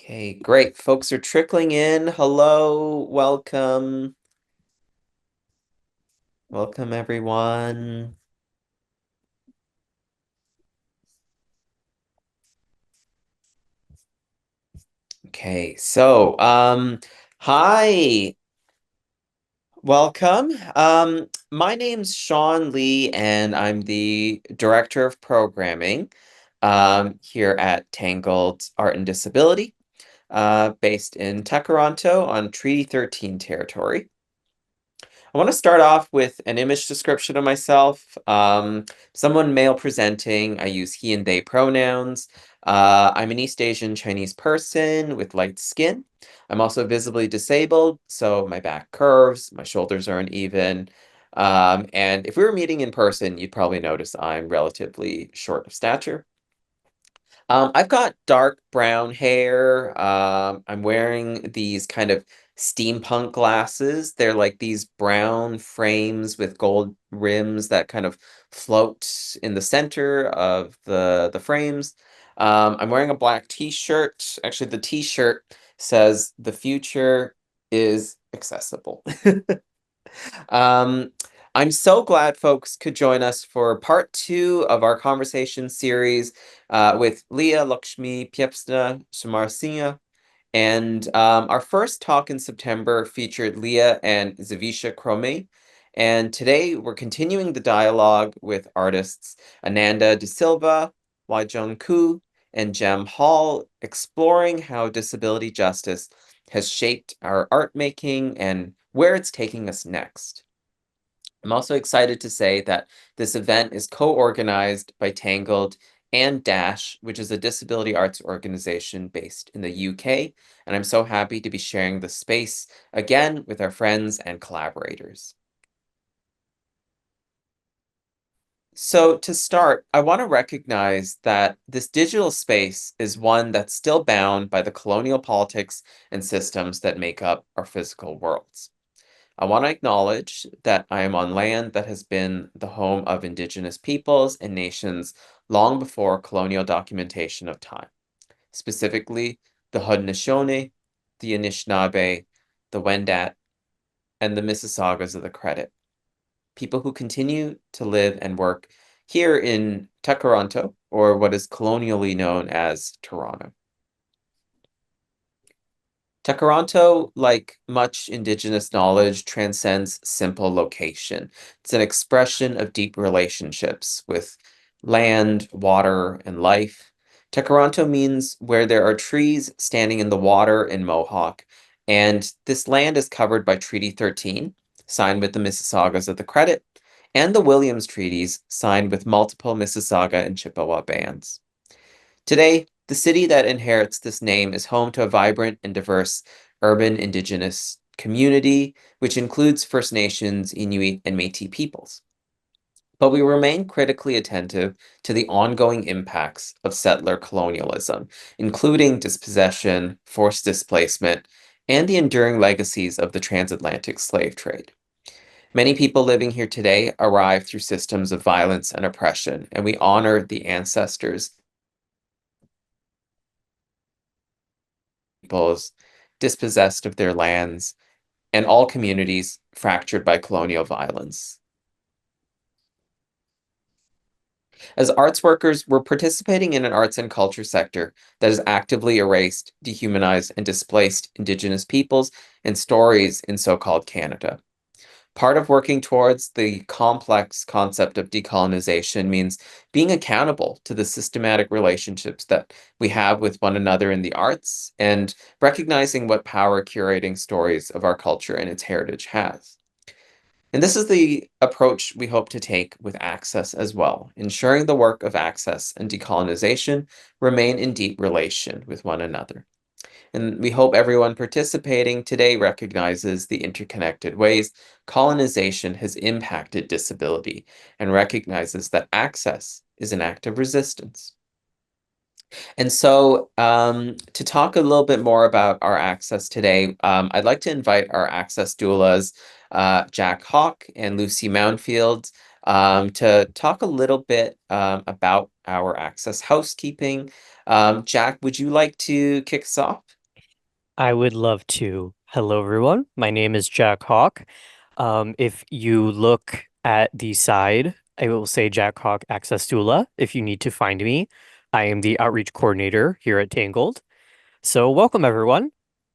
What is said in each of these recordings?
Okay, great. Folks are trickling in. Hello, welcome. Welcome, everyone. Okay, hi, welcome. My name's Sean Lee, and I'm the Director of Programming here at Tangled Art and Disability, based in Takaranto on Treaty 13 territory. I want to start off with an image description of myself. Someone male presenting. I use he and they pronouns. I'm an East Asian Chinese person with light skin. I'm also visibly disabled, so my back curves, my shoulders are uneven. And if we were meeting in person, you'd probably notice I'm relatively short of stature. I've got dark brown hair. I'm wearing these kind of steampunk glasses. They're like these brown frames with gold rims that kind of float in the center of the frames. I'm wearing a black t-shirt. Actually, the t-shirt says the future is accessible. Um, I'm so glad folks could join us for part two of our conversation series with Leah Lakshmi Piepzna-Samarasinha. And our first talk in September featured Leah and Zavisha Crome. And today we're continuing the dialogue with artists Annanda DeSilva, Joung, and Jem Hall, exploring how disability justice has shaped our art making and where it's taking us next. I'm also excited to say that this event is co-organized by Tangled and Dash, which is a disability arts organization based in the UK, and I'm so happy to be sharing the space again with our friends and collaborators. So to start, I want to recognize that this digital space is one that's still bound by the colonial politics and systems that make up our physical worlds. I want to acknowledge that I am on land that has been the home of indigenous peoples and nations long before colonial documentation of time, specifically the Haudenosaunee, the Anishinaabe, the Wendat, and the Mississaugas of the Credit, people who continue to live and work here in Takaranto, or what is colonially known as Toronto. Takaranto, like much indigenous knowledge, transcends simple location. It's an expression of deep relationships with land, water, and life. Takaranto means where there are trees standing in the water in Mohawk, and this land is covered by Treaty 13, signed with the Mississaugas of the Credit, and the Williams Treaties, signed with multiple Mississauga and Chippewa bands. Today, the city that inherits this name is home to a vibrant and diverse urban indigenous community, which includes First Nations, Inuit, and Métis peoples. But we remain critically attentive to the ongoing impacts of settler colonialism, including dispossession, forced displacement, and the enduring legacies of the transatlantic slave trade. Many people living here today arrived through systems of violence and oppression, and we honor the ancestors peoples dispossessed of their lands, and all communities fractured by colonial violence. As arts workers, we're participating in an arts and culture sector that has actively erased, dehumanized, and displaced Indigenous peoples and stories in so-called Canada. Part of working towards the complex concept of decolonization means being accountable to the systematic relationships that we have with one another in the arts and recognizing what power curating stories of our culture and its heritage has. And this is the approach we hope to take with access as well, ensuring the work of access and decolonization remain in deep relation with one another. And we hope everyone participating today recognizes the interconnected ways colonization has impacted disability and recognizes that access is an act of resistance. And so, to talk a little bit more about our access today, I'd like to invite our access doulas, Jack Hawk and Lucy Moundfield. to talk a little bit about our access housekeeping. Jack, would you like to kick us off? I would love to. Hello, everyone. My name is Jack Hawk. If you look at the side, I will say Jack Hawk Access Doula. If you need to find me, I am the outreach coordinator here at Tangled. So, welcome, everyone.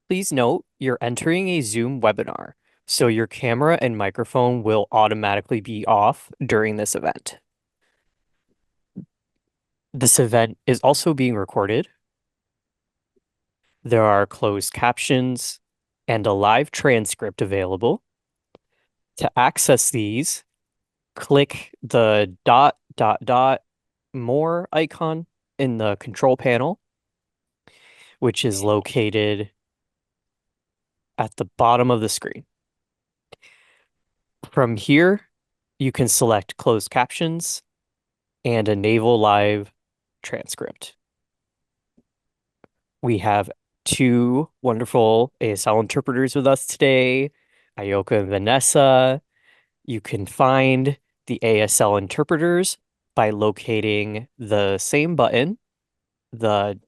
Please note you're entering a Zoom webinar, so your camera and microphone will automatically be off during this event. This event is also being recorded. There are closed captions and a live transcript available. To access these, click the more icon in the control panel, which is located at the bottom of the screen. From here, you can select closed captions and enable live transcript. We have two wonderful ASL interpreters with us today, Ayoka and Vanessa. You can find the ASL interpreters by locating the same button, the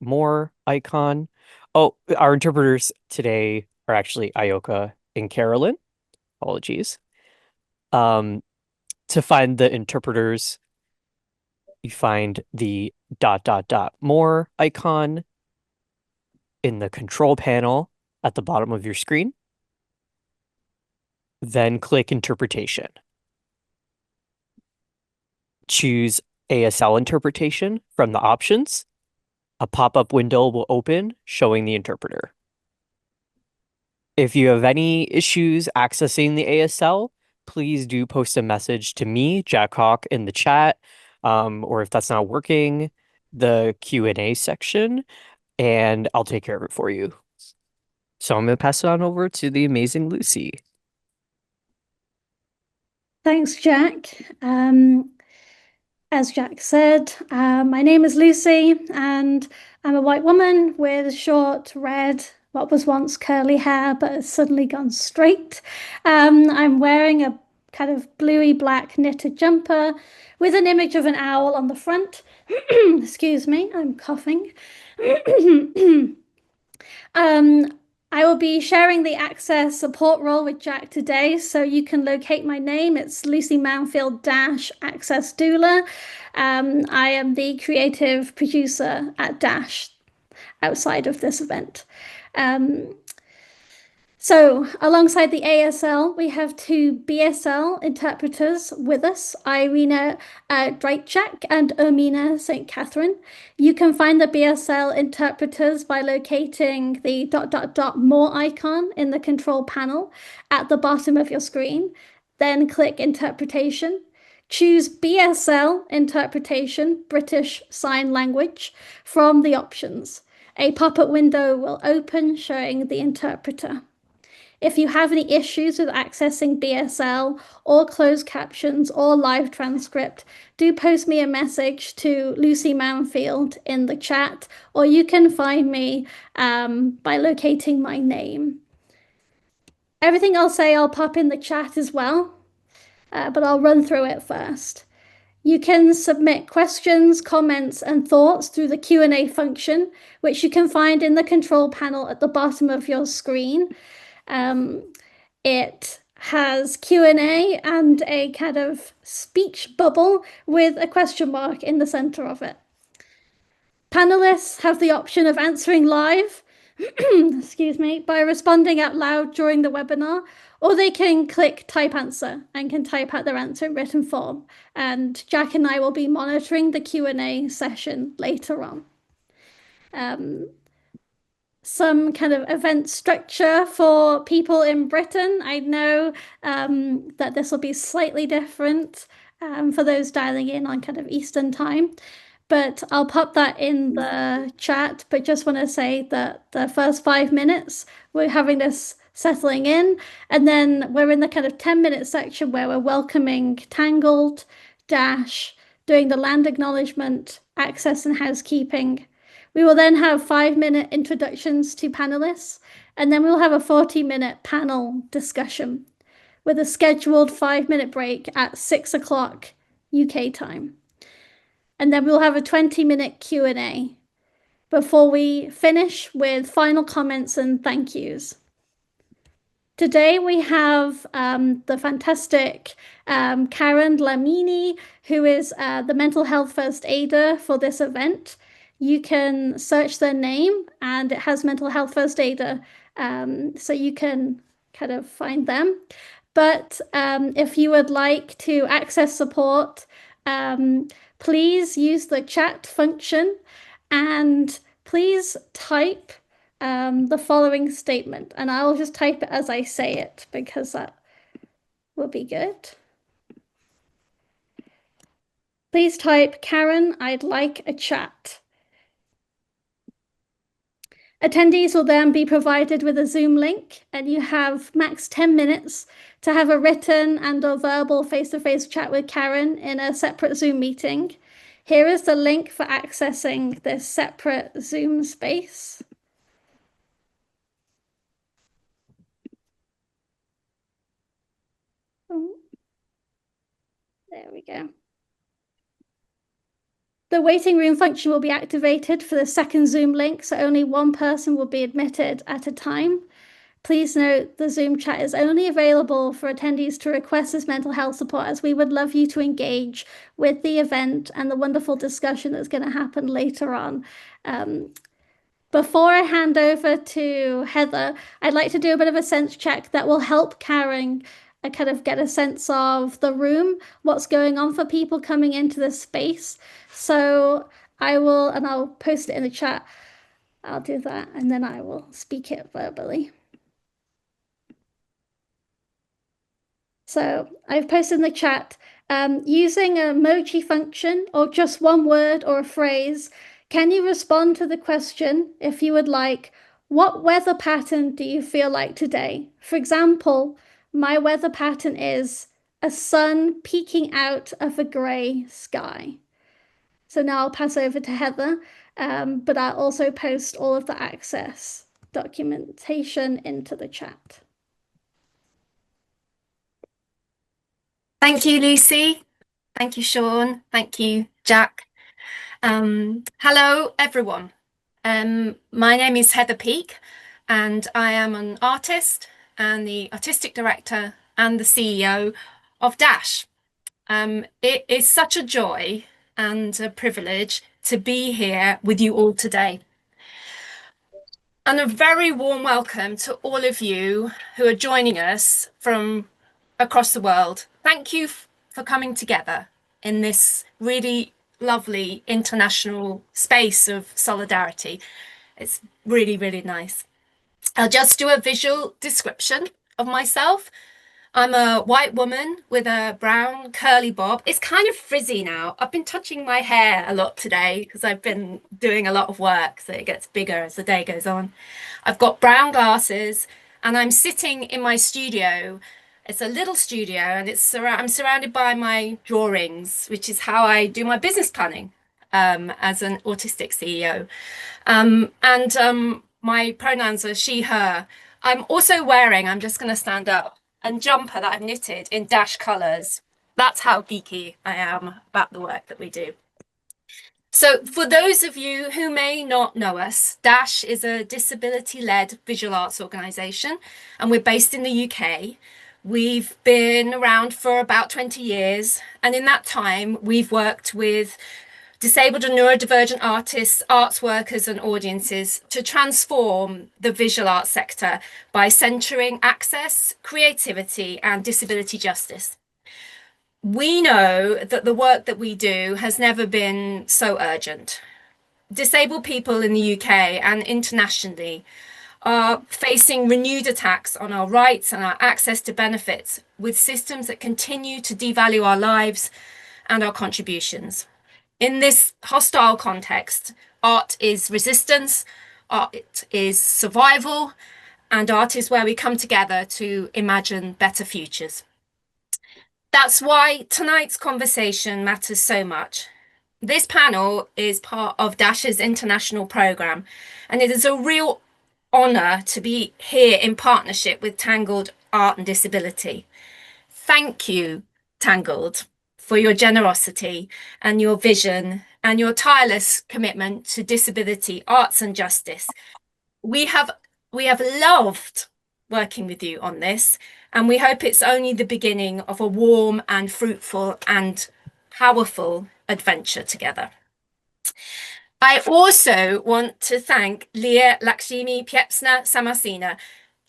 more icon. Oh, our interpreters today are actually Ayoka and Carolyn. Apologies. Um, to find the interpreters, you find the more icon in the control panel at the bottom of your screen. Then click interpretation. Choose ASL interpretation from the options. A pop-up window will open showing the interpreter. If you have any issues accessing the ASL, please do post a message to me, Jack Hawk, in the chat, or if that's not working, the Q&A section, and I'll take care of it for you. So I'm going to pass it on over to the amazing Lucy. Thanks, Jack. As Jack said, my name is Lucy, and I'm a white woman with short, red, what was once curly hair, but has suddenly gone straight. I'm wearing a kind of bluey black knitted jumper with an image of an owl on the front. Excuse me, I'm coughing. Um, I will be sharing the Access support role with Jack today, so you can locate my name. It's Lucy Manfield Dash Access Doula. I am the creative producer at Dash outside of this event. So, alongside the ASL, we have two BSL interpreters with us, Irina Drejček and Ermina St. Catherine. You can find the BSL interpreters by locating the more icon in the control panel at the bottom of your screen. Then click Interpretation. Choose BSL Interpretation, British Sign Language, from the options. A pop-up window will open showing the interpreter. If you have any issues with accessing BSL or closed captions or live transcript, do post me a message to Lucy Manfield in the chat, or you can find me by locating my name. Everything I'll say, I'll pop in the chat as well, but I'll run through it first. You can submit questions, comments, and thoughts through the Q&A function, which you can find in the control panel at the bottom of your screen. It has Q&A and a kind of speech bubble with a question mark in the center of it. Panelists have the option of answering live, excuse me, by responding out loud during the webinar, or they can click type answer and can type out their answer in written form. And Jack and I will be monitoring the Q&A session later on. Some kind of event structure for people in Britain. I know that this will be slightly different for those dialing in on kind of Eastern time, but I'll pop that in the chat. But just want to say that the first 5 minutes, we're having this settling in, and then we're in the kind of 10-minute section where we're welcoming Tangled, Dash, doing the land acknowledgement, access and housekeeping. We will then have 5-minute introductions to panelists, and then we'll have a 40-minute panel discussion. with a scheduled 5-minute break at 6 o'clock UK time. And then we'll have a 20-minute Q&A before we finish with final comments and thank yous. Today we have the fantastic Karen Lamini, who is the mental health first aider for this event. You can search their name and it has mental health first aider, so you can kind of find them. But if you would like to access support, please use the chat function and please type the following statement, and I'll just type it as I say it because that will be good. Please type, Karen, I'd like a chat. Attendees will then be provided with a Zoom link, and you have max 10 minutes to have a written and or verbal face-to-face chat with Karen in a separate Zoom meeting. Here is the link for accessing this separate Zoom space. There we go. The waiting room function will be activated for the second Zoom link, so only one person will be admitted at a time. Please note the Zoom chat is only available for attendees to request this mental health support, as we would love you to engage with the event and the wonderful discussion that's going to happen later on. Before I hand over to Heather, I'd like to do a bit of a sense check that will help Karen kind of get a sense of the room, what's going on for people coming into this space. So I will, and I'll post it in the chat. I'll do that, and then I will speak it verbally. So I've posted in the chat, using an emoji function or just one word or a phrase, can you respond to the question if you would like, what weather pattern do you feel like today? For example, my weather pattern is a sun peeking out of a grey sky. So now I'll pass over to Heather, but I'll also post all of the access documentation into the chat. Thank you, Lucy. Thank you, Sean. Thank you, Jack. Hello, everyone. My name is Heather Peake, and I am an artist and the artistic director and the CEO of Dash. It is such a joy and a privilege to be here with you all today. And a very warm welcome to all of you who are joining us from across the world. Thank you for coming together in this really lovely international space of solidarity. It's really, really nice. I'll just do a visual description of myself. I'm a white woman with a brown curly bob. It's kind of frizzy now. I've been touching my hair a lot today because I've been doing a lot of work, so it gets bigger as the day goes on. I've got brown glasses and I'm sitting in my studio. It's a little studio and I'm surrounded by my drawings, which is how I do my business planning as an autistic CEO. My pronouns are she, her. I'm also wearing, I'm just going to stand up, a jumper that I've knitted in Dash colours. That's how geeky I am about the work that we do. So for those of you who may not know us, Dash is a disability-led visual arts organisation, and we're based in the UK. We've been around for about 20 years, and in that time, we've worked with disabled and neurodivergent artists, arts workers and audiences to transform the visual arts sector by centering access, creativity and disability justice. We know that the work that we do has never been so urgent. Disabled people in the UK and internationally are facing renewed attacks on our rights and our access to benefits with systems that continue to devalue our lives and our contributions. In this hostile context, art is resistance, art is survival, and art is where we come together to imagine better futures. That's why tonight's conversation matters so much. This panel is part of Dash's international programme, and it is a real honour to be here in partnership with Tangled Art and Disability. Thank you, Tangled, for your generosity and your vision and your tireless commitment to disability, arts and justice. We have loved working with you on this, and we hope it's only the beginning of a warm and fruitful and powerful adventure together. I also want to thank Leah Lakshimi Piepzna-Samarasinha.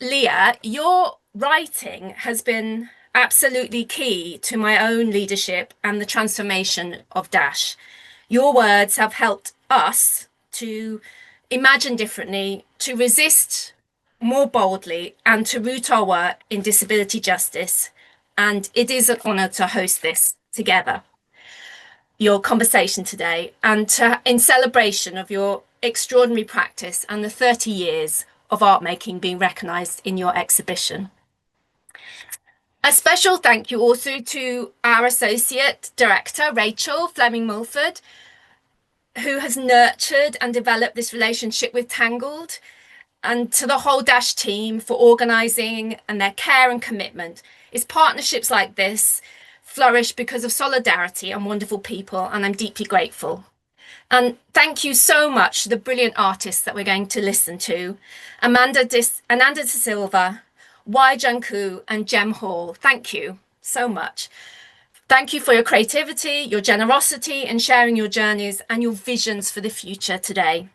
Leah, your writing has been absolutely key to my own leadership and the transformation of Dash. Your words have helped us to imagine differently, to resist more boldly, and to root our work in disability justice. And it is an honour to host this together, your conversation today, and in celebration of your extraordinary practice and the 30 years of art making being recognised in your exhibition. A special thank you also to our Associate Director, Rachel Fleming-Mulford, who has nurtured and developed this relationship with Tangled, and to the whole Dash team for organising and their care and commitment. It's partnerships like this flourish because of solidarity and wonderful people, and I'm deeply grateful. And thank you so much to the brilliant artists that we're going to listen to, Annanda DeSilva, Joung, and Jem Hall. Thank you so much. Thank you for your creativity, your generosity in sharing your journeys and your visions for the future today.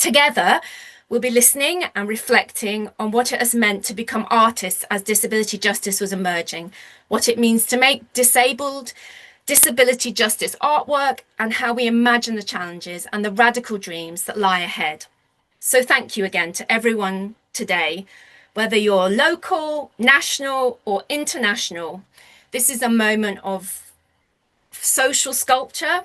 Together, we'll be listening and reflecting on what it has meant to become artists as disability justice was emerging, what it means to make disability justice artwork, and how we imagine the challenges and the radical dreams that lie ahead. So thank you again to everyone today, whether you're local, national, or international. This is a moment of social sculpture.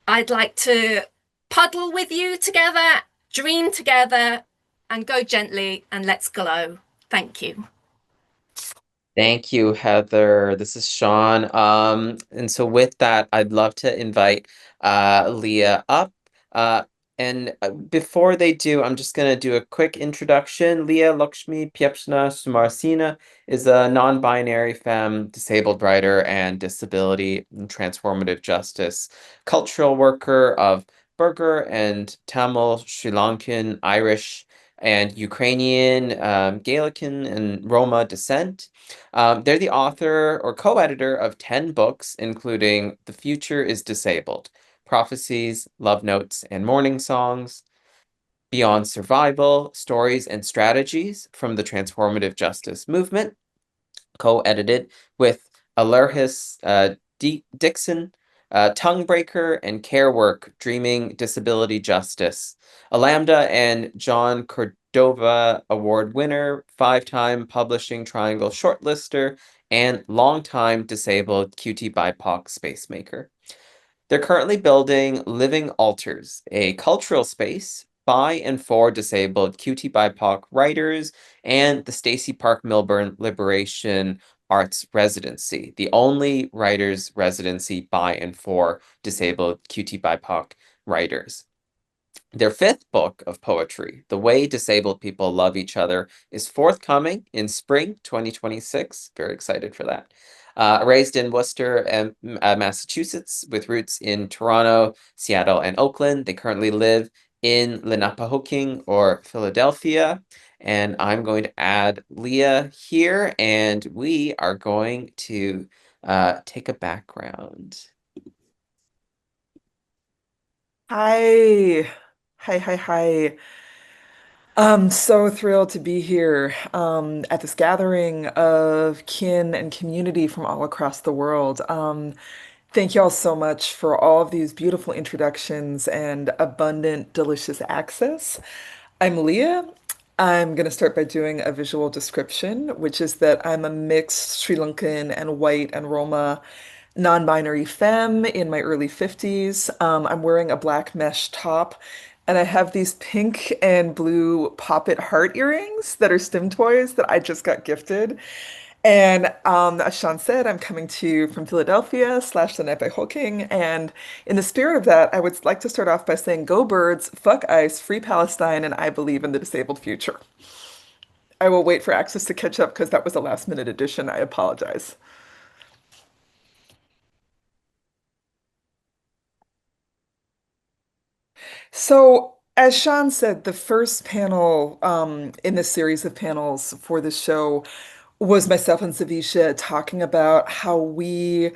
I'd like to puddle with you together, dream together, and go gently, and let's glow. Thank you. Thank you, Heather. This is Sean. And so with that, I'd love to invite Leah up. And before they do, I'm just going to do a quick introduction. Leah Lakshmi Piepzna-Samarasinha is a non-binary femme, disabled writer, and disability and transformative justice cultural worker of Burgher and Tamil, Sri Lankan, Irish, and Ukrainian, Galician, and Roma descent. They're the author or co-editor of 10 books, including The Future is Disabled, Prophecies, Love Notes, and Morning Songs, Beyond Survival, Stories and Strategies from the Transformative Justice Movement, co-edited with Alerhis Dixon, Tongue Breaker and Care Work, Dreaming Disability Justice, Annanda and John Cordova Award winner, 5-time Publishing Triangle shortlister, and longtime disabled QT BIPOC spacemaker. They're currently building Living Altars, a cultural space by and for disabled QT BIPOC writers, and the Stacey Park Milburn Liberation Arts Residency, the only writers' residency by and for disabled QT BIPOC writers. Their 5th book of poetry, The Way Disabled People Love Each Other, is forthcoming in spring 2026. Very excited for that. Raised in Worcester, Massachusetts, with roots in Toronto, Seattle, and Oakland, they currently live in Lenapehoking or Philadelphia. And I'm going to add Leah here, and we are going to take a background. Hi. Hi. I'm so thrilled to be here at this gathering of kin and community from all across the world. Thank you all so much for all of these beautiful introductions and abundant, delicious access. I'm Leah. I'm going to start by doing a visual description, which is that I'm a mixed Sri Lankan and white and Roma non-binary femme in my early 50s. I'm wearing a black mesh top, and I have these pink and blue poppet heart earrings that are stim toys that I just got gifted. And as Sean said, I'm coming to you from Philadelphia slash the Nepe Hawking. And in the spirit of that, I would like to start off by saying, go birds, fuck ICE, free Palestine, and I believe in the disabled future. I will wait for Access to catch up because that was a last minute addition. I apologize. So, as Sean said, the first panel in this series of panels for this show was myself and Savisha talking about how we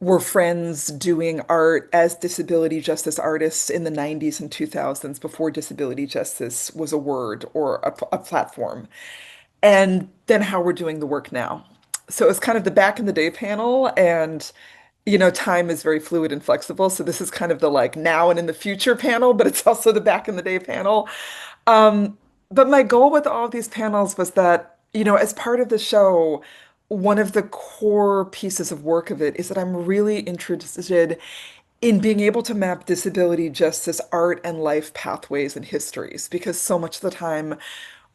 were friends doing art as disability justice artists in the 90s and 2000s before disability justice was a word or a platform, and then how we're doing the work now. So it's kind of the back in the day panel, and time is very fluid and flexible. So this is kind of the like now and in the future panel, but it's also the back in the day panel. Um, but my goal with all of these panels was that, as part of the show, one of the core pieces of work of it is that I'm really interested in being able to map disability justice art and life pathways and histories, because so much of the time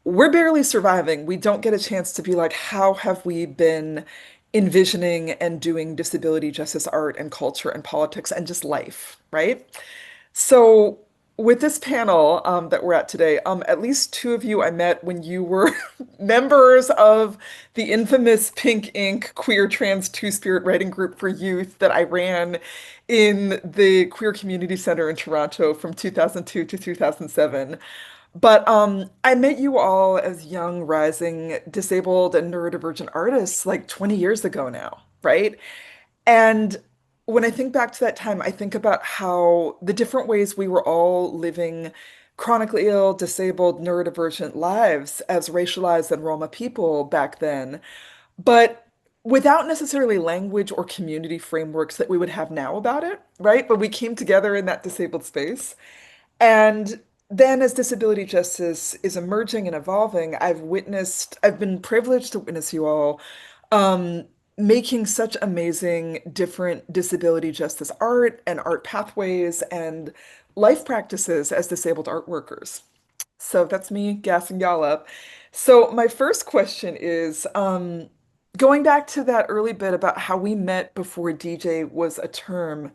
we're barely surviving. We don't get a chance to be like, how have we been envisioning and doing disability justice art and culture and politics and just life, right? So with this panel that we're at today, at least two of you I met when you were members of the infamous Pink Ink Queer Trans Two-Spirit Writing Group for Youth that I ran in the Queer Community Center in Toronto from 2002 to 2007. But I met you all as young, rising, disabled, and neurodivergent artists like 20 years ago now, right? And when I think back to that time, I think about how the different ways we were all living chronically ill, disabled, neurodivergent lives as racialized and Roma people back then, but without necessarily language or community frameworks that we would have now about it, right? But we came together in that disabled space. And then as disability justice is emerging and evolving, I've been privileged to witness you all um, making such amazing different disability justice art and art pathways and life practices as disabled art workers. So that's me gassing y'all up. So my first question is, going back to that early bit about how we met before DJ was a term,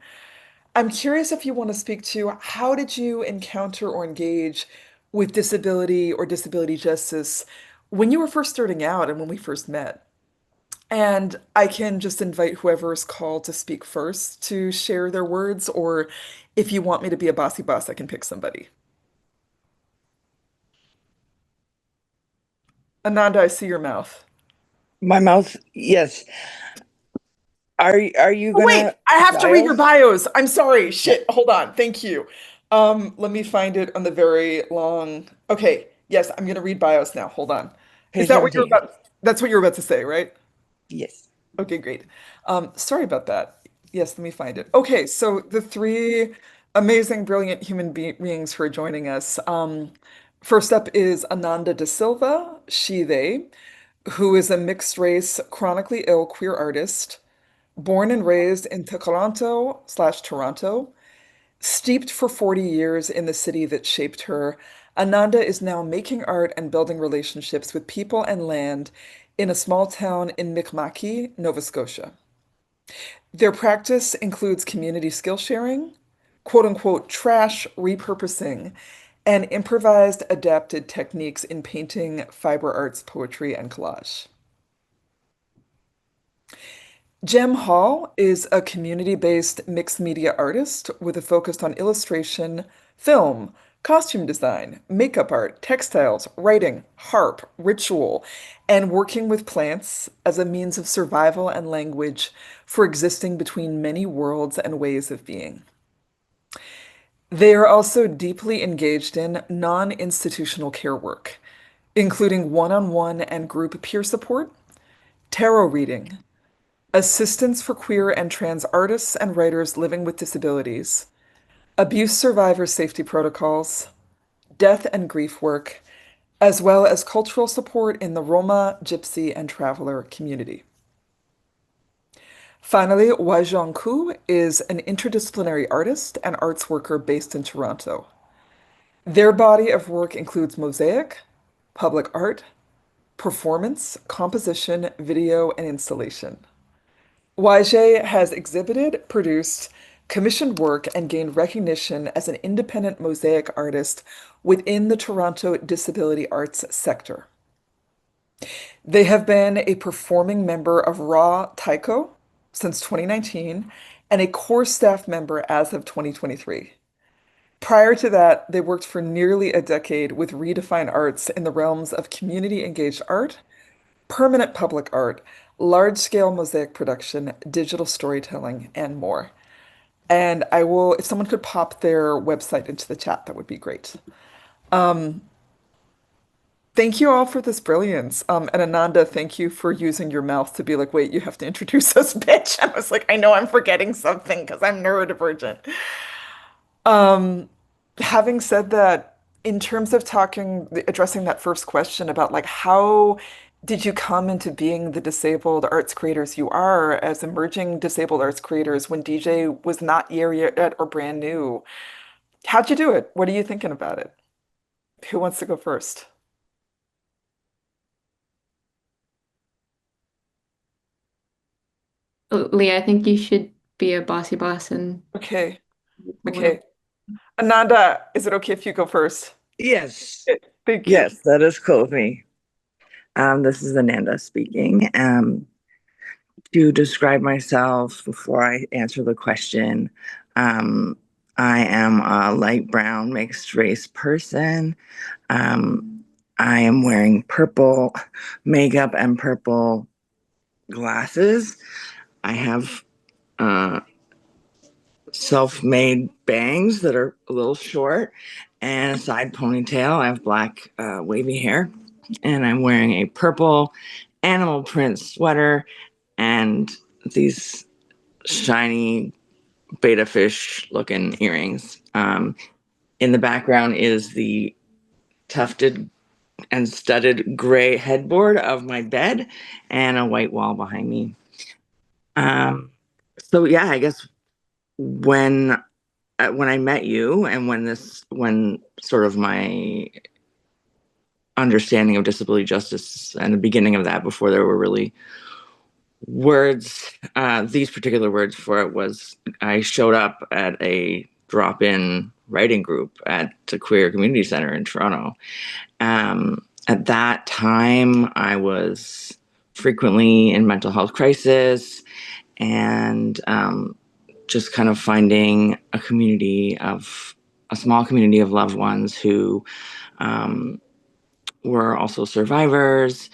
I'm curious if you want to speak to how did you encounter or engage with disability or disability justice when you were first starting out and when we first met? And I can just invite whoever is called to speak first to share their words, or if you want me to be a bossy boss, I can pick somebody. Ananda, I see your mouth. My mouth, yes. Are you Oh, wait, gonna I have to read your bios? bios. I'm sorry. Yeah, Shit, hold on. Thank you. Let me find it on the very long. Okay, yes, I'm gonna read bios now. Hold on. Is page that what you're 17. about? That's what you're about to say, right? Yes. Okay, great. Sorry about that. Yes, let me find it. Okay, so the three amazing, brilliant human beings who are joining us. First up is Annanda DeSilva, she, they, who is a mixed race, chronically ill queer artist, born and raised in Toronto, steeped for 40 years in the city that shaped her. Ananda is now making art and building relationships with people and land in a small town in Mi'kma'ki, Nova Scotia. Their practice includes community skill sharing, quote unquote trash repurposing, and improvised adapted techniques in painting, fiber arts, poetry, and collage. Jem Hall is a community-based mixed media artist with a focus on illustration, film, costume design, makeup art, textiles, writing, harp, ritual, and working with plants as a means of survival and language for existing between many worlds and ways of being. They are also deeply engaged in non-institutional care work, including one-on-one and group peer support, tarot reading, assistance for queer and trans artists and writers living with disabilities, abuse survivor safety protocols, death and grief work, as well as cultural support in the Roma, Gypsy, and Traveler community. Finally, Joung is an interdisciplinary artist and arts worker based in Toronto. Their body of work includes mosaic, public art, performance, composition, video, and installation. YJ has exhibited, produced, commissioned work, and gained recognition as an independent mosaic artist within the Toronto disability arts sector. They have been a performing member of Raw Taiko since 2019 and a core staff member as of 2023. Prior to that, they worked for nearly a decade with Redefine Arts in the realms of community engaged art, permanent public art, large scale mosaic production, digital storytelling, and more. And I will, if someone could pop their website into the chat, that would be great. Thank you all for this brilliance. And Ananda, thank you for using your mouth to be like, wait, you have to introduce us, bitch. I was like, I know I'm forgetting something because I'm neurodivergent. Um, Having said that, in terms of addressing that first question about like how did you come into being the disabled arts creators you are as emerging disabled arts creators when DJ was not here yet or brand new? How'd you do it? What are you thinking about it? Who wants to go first? Leah, I think you should be a bossy boss and Okay, whatever. okay. Ananda, is it okay if you go first? Yes. Thank you. Yes, that is cool with me. This is Annanda speaking. To describe myself before I answer the question, um, I am a light brown mixed race person. I am wearing purple makeup and purple glasses. I have self-made bangs that are a little short and a side ponytail. I have black wavy hair, and I'm wearing a purple animal print sweater and these shiny beta fish looking earrings. In the background is the tufted and studded gray headboard of my bed and a white wall behind me. So yeah, I guess when when I met you and when sort of my understanding of disability justice and the beginning of that before there were really words, these particular words for it was I showed up at a drop-in writing group at the Queer Community Center in Toronto. At that time, I was frequently in mental health crisis and just kind of finding a small community of loved ones who were also survivors.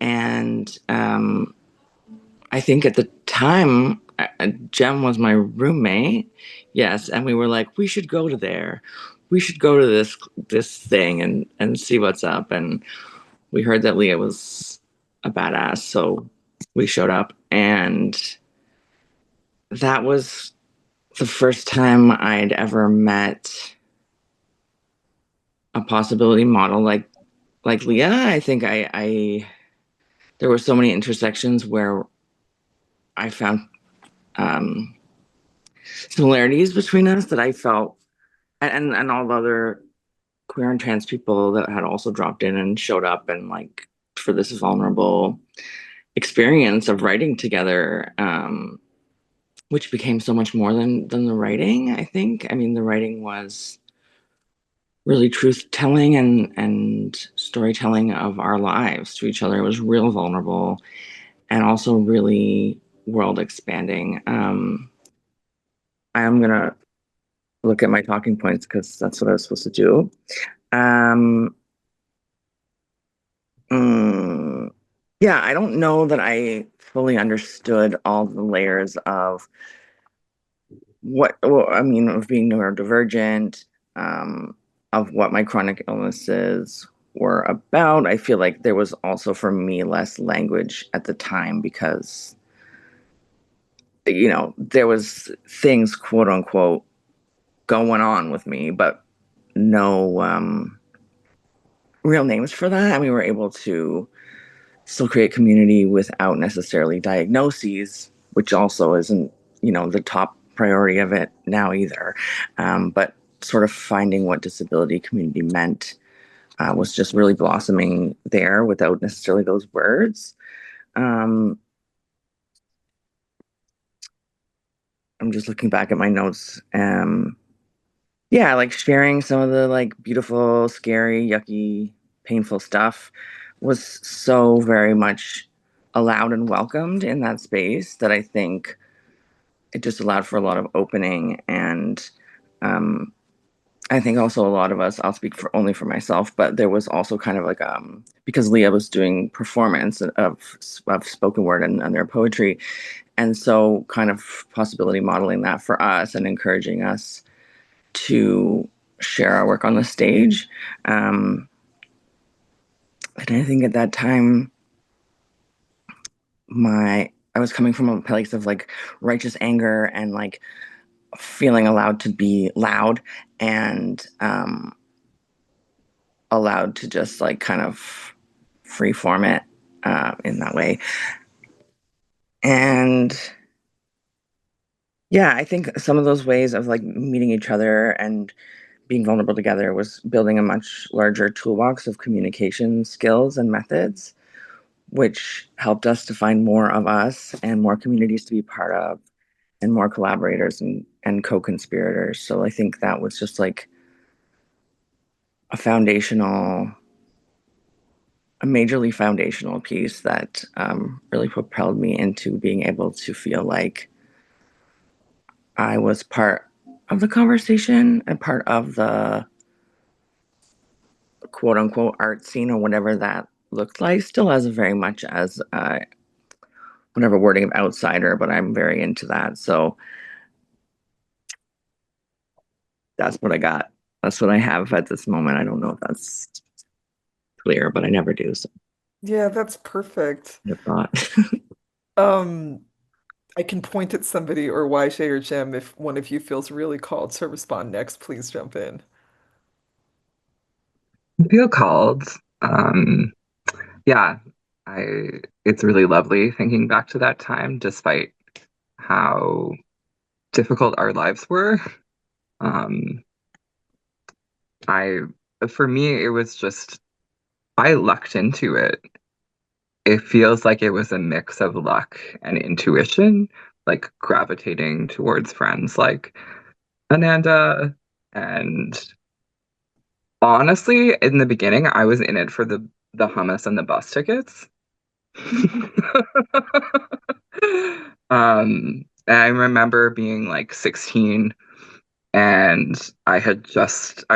And I think at the time, Jem was my roommate. Yes, and we were like, we should go to there. We should go to this thing and see what's up. And we heard that Leah was a badass, so we showed up, and that was the first time I'd ever met a possibility model like Leah. I think I there were so many intersections where I found um, similarities between us that I felt, and all the other queer and trans people that had also dropped in and showed up and like for this vulnerable experience of writing together, which became so much more than the writing. I think. I mean, the writing was really truth telling and storytelling of our lives to each other. It was real vulnerable and also really world expanding. I'm gonna look at my talking points because that's what I was supposed to do. Um, yeah, I don't know that I fully understood all the layers of of being neurodivergent, of what my chronic illnesses were about. I feel like there was also for me less language at the time because, there was things, quote unquote, going on with me, but no real names for that. And we were able to still create community without necessarily diagnoses, which also isn't, the top priority of it now either. But sort of finding what disability community meant was just really blossoming there without necessarily those words. I'm just looking back at my notes. Yeah, like sharing some of the like beautiful, scary, yucky, painful stuff was so very much allowed and welcomed in that space that I think it just allowed for a lot of opening. And I think also a lot of us, I'll speak for only for myself, but there was also kind of like because Leah was doing performance of spoken word and their poetry, and so kind of possibility modeling that for us and encouraging us to share our work on the stage. And I think at that time, I was coming from a place of like righteous anger and like feeling allowed to be loud and allowed to just like kind of free form it in that way. And yeah, I think some of those ways of like meeting each other and being vulnerable together was building a much larger toolbox of communication skills and methods, which helped us to find more of us and more communities to be part of and more collaborators and co-conspirators. So I think that was just like a majorly foundational piece that really propelled me into being able to feel like I was part of the conversation and part of the quote unquote art scene or whatever that looked like, still as very much as whatever wording of outsider, but I'm very into that. So that's what I got. That's what I have at this moment. I don't know if that's clear, but I never do. So Yeah, that's perfect. I thought. Um, I can point at somebody or YJ or Jim if one of you feels really called to respond next, please jump in. I feel called. Um, yeah, I it's really lovely thinking back to that time, despite how difficult our lives were. Um, I for me, it was just I lucked into it. It feels like it was a mix of luck and intuition, like gravitating towards friends like Annanda. And honestly, in the beginning, I was in it for the hummus and the bus tickets. I remember being like 16 and I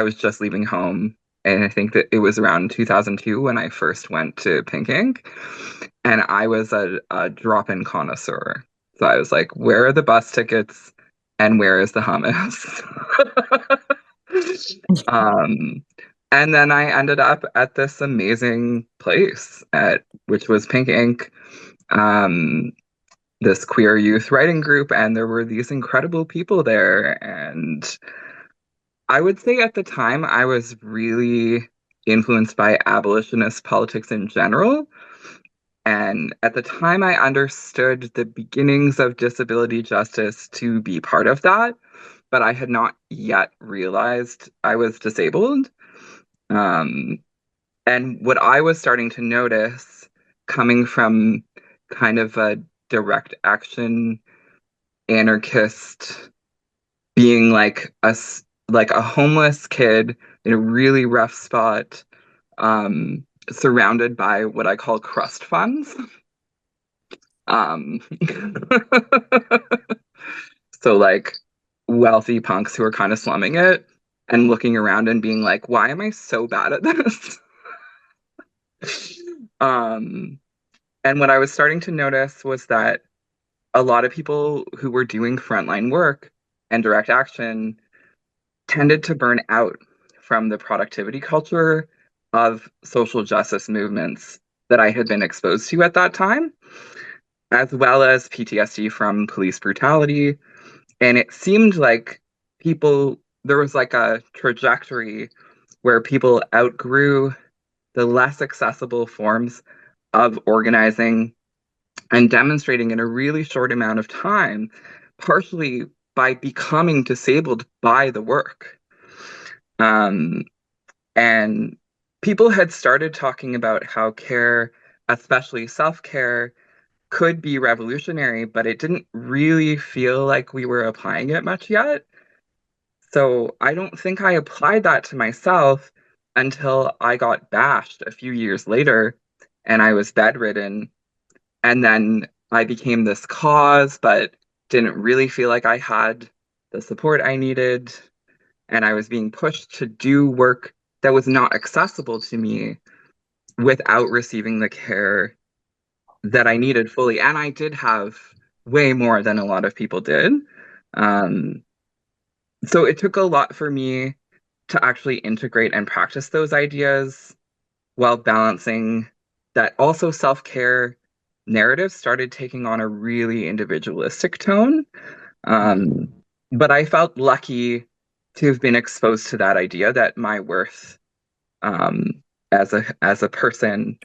was just leaving home. And I think that it was around 2002 when I first went to Pink Ink. And I was a drop-in connoisseur. So I was like, where are the bus tickets and where is the hummus? um, and then I ended up at this amazing place which was Pink Ink. Um, this queer youth writing group, and there were these incredible people there. And I would say at the time I was really influenced by abolitionist politics in general. And at the time I understood the beginnings of disability justice to be part of that, but I had not yet realized I was disabled. Um, and what I was starting to notice coming from kind of a direct action anarchist, being like a homeless kid in a really rough spot, surrounded by what I call crust funds. um so like wealthy punks who are kind of slumming it and looking around and being like, why am I so bad at this? um and what I was starting to notice was that a lot of people who were doing frontline work and direct action tended to burn out from the productivity culture of social justice movements that I had been exposed to at that time, as well as PTSD from police brutality. And it seemed like there was like a trajectory where people outgrew the less accessible forms of organizing and demonstrating in a really short amount of time, partially by becoming disabled by the work. Um, and people had started talking about how care, especially self-care, could be revolutionary, but it didn't really feel like we were applying it much yet. So I don't think I applied that to myself until I got bashed a few years later and I was bedridden. And then I became this cause, but didn't really feel like I had the support I needed. And I was being pushed to do work that was not accessible to me without receiving the care that I needed fully. And I did have way more than a lot of people did. Um, so it took a lot for me to actually integrate and practice those ideas while balancing that also self-care narrative started taking on a really individualistic tone. Um, but I felt lucky to have been exposed to that idea that my worth as a person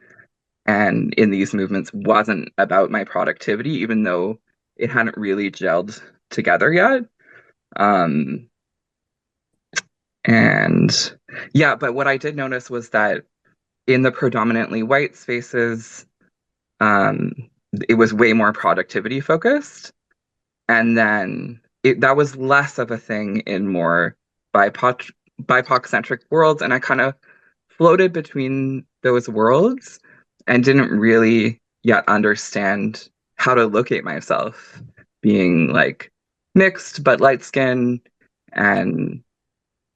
and in these movements wasn't about my productivity, even though it hadn't really gelled together yet. Um, and yeah, but what I did notice was that in the predominantly white spaces, um, it was way more productivity focused. And then that was less of a thing in more BIPOC centric worlds. And I kind of floated between those worlds and didn't really yet understand how to locate myself being like mixed but light skinned and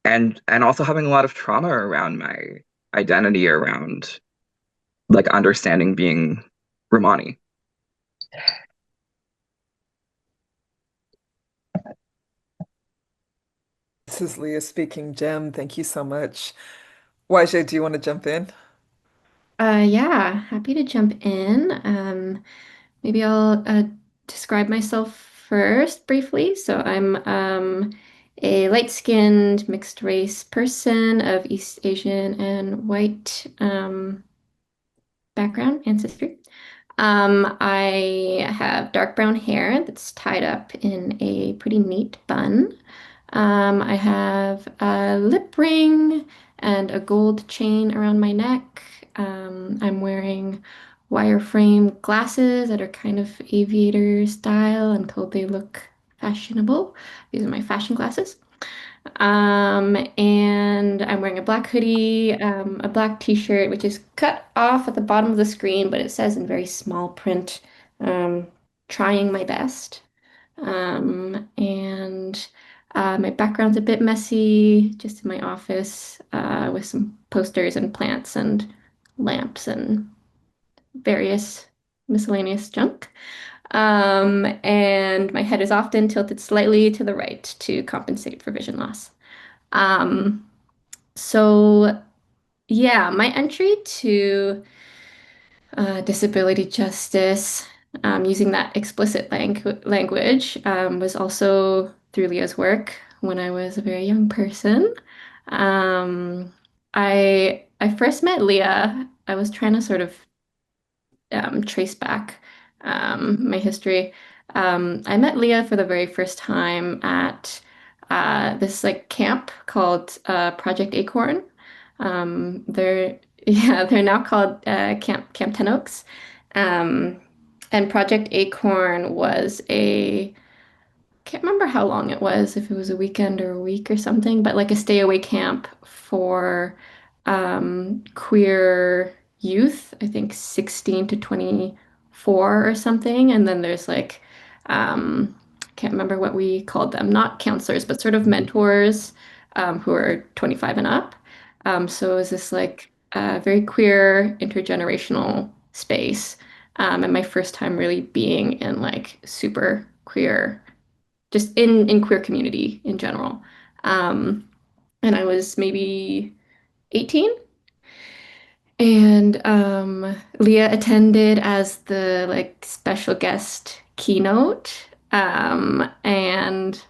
and also having a lot of trauma around my identity around like understanding being Romani. This is Leah speaking. Jem, thank you so much. YJ, do you want to jump in? Yeah, happy to jump in. Maybe I'll describe myself first briefly. So I'm a light-skinned mixed race person of East Asian and white background, ancestry. I have dark brown hair that's tied up in a pretty neat bun. I have a lip ring and a gold chain around my neck. I'm wearing wireframe glasses that are kind of aviator style. I'm told they look fashionable. These are my fashion glasses. And I'm wearing a black hoodie, a black t-shirt, which is cut off at the bottom of the screen, but it says in very small print, um, trying my best. And my background's a bit messy, just in my office, with some posters and plants and lamps and various miscellaneous junk. And my head is often tilted slightly to the right to compensate for vision loss. Um, so yeah, my entry to disability justice, using that explicit language, was also through Leah's work when I was a very young person. Um, I first met Leah. I was trying to sort of trace back my history. I met Leah for the very first time at this like camp called Project Acorn. They're yeah, they're now called Camp Ten Oaks. Um, and Project Acorn was a can't remember how long it was, if it was a weekend or a week or something, but like a stay away camp for queer youth, I think 16 to 24 or something. And then there's like, can't remember what we called them, not counselors, but sort of mentors who are 25 and up. So it was this like very queer intergenerational space. And my first time really being in like super queer just in queer community in general. Um, and I was maybe 18. And Leah attended as the like special guest keynote. And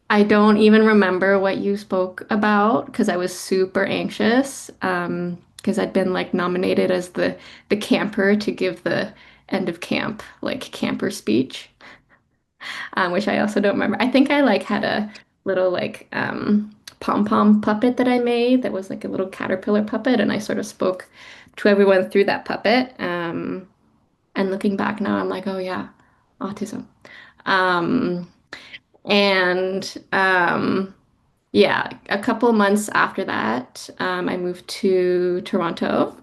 I don't even remember what you spoke about because I was super anxious. Because I'd been like nominated as the camper to give the end of camp like camper speech, which I also don't remember. I think I like had a little like pom-pom puppet that I made that was like a little caterpillar puppet, and I sort of spoke to everyone through that puppet. And looking back now, I'm like, oh yeah, autism. Um, and yeah, a couple months after that, I moved to Toronto.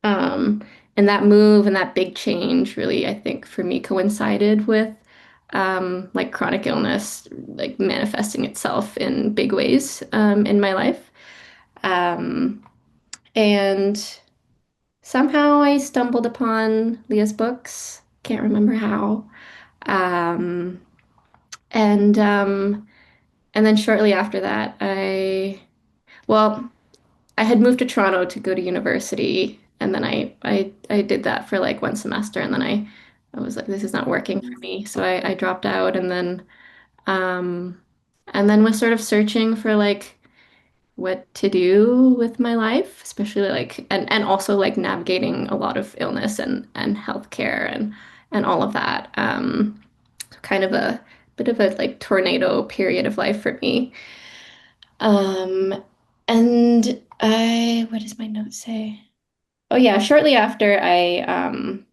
Um, and that move and that big change really, I think, for me coincided with like chronic illness, like manifesting itself in big ways in my life. Um, and somehow I stumbled upon Leah's books. Can't remember how. Um, and um, and then shortly after that, well, I had moved to Toronto to go to university, and then I did that for like one semester, and then I was like, this is not working for me, so I dropped out, um, and then was sort of searching for like what to do with my life, especially like and also like navigating a lot of illness and healthcare and all of that. Kind of a bit of a like tornado period of life for me. Um, and what does my note say? Oh yeah, shortly after I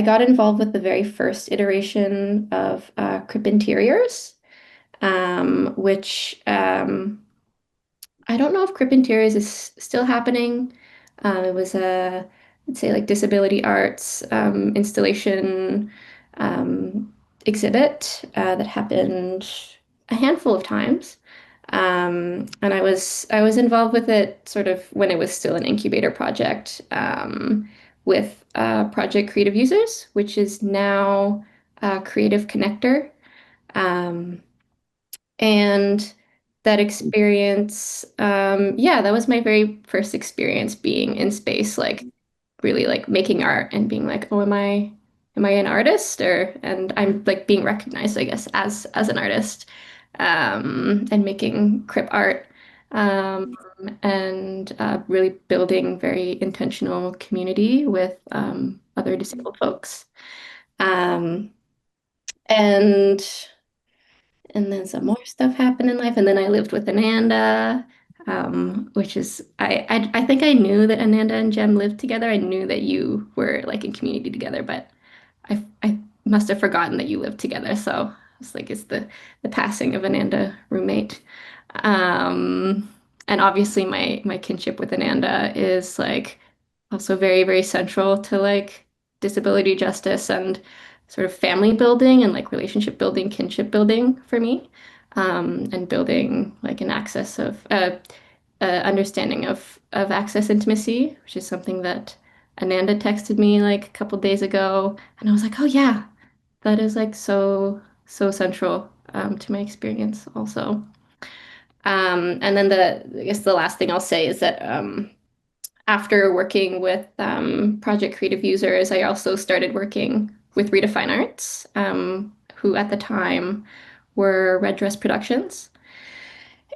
got involved with the very first iteration of Crip Interiors, which I don't know if Crip Interiors is still happening. It was I'd say like disability arts installation um, exhibit that happened a handful of times. And I was involved with it sort of when it was still an incubator project with Project Creative Users, which is now Creative Connector. Um, and that experience, yeah, that was my very first experience being in space, like really like making art and being like, oh, am I an artist? And I'm like being recognized, I guess, as an artist, and making crip art, um, and really building very intentional community with other disabled folks. Um, and and then some more stuff happened in life, and then I lived with Annanda, which is I think I knew that Annanda and Jem lived together. I knew that you were like in community together, but I must have forgotten that you lived together. So it's like it's the passing of Annanda roommate. Um, and obviously my kinship with Annanda is like also very, very central to like disability justice and sort of family building and like relationship building, kinship building for me. And building like an access of understanding of access intimacy, which is something that Ananda texted me like a couple days ago, and I was like, oh yeah, that is like so central to my experience also. And then I guess the last thing I'll say is that after working with Project Creative Users, I also started working with Redefine Arts, who at the time were Red Dress Productions.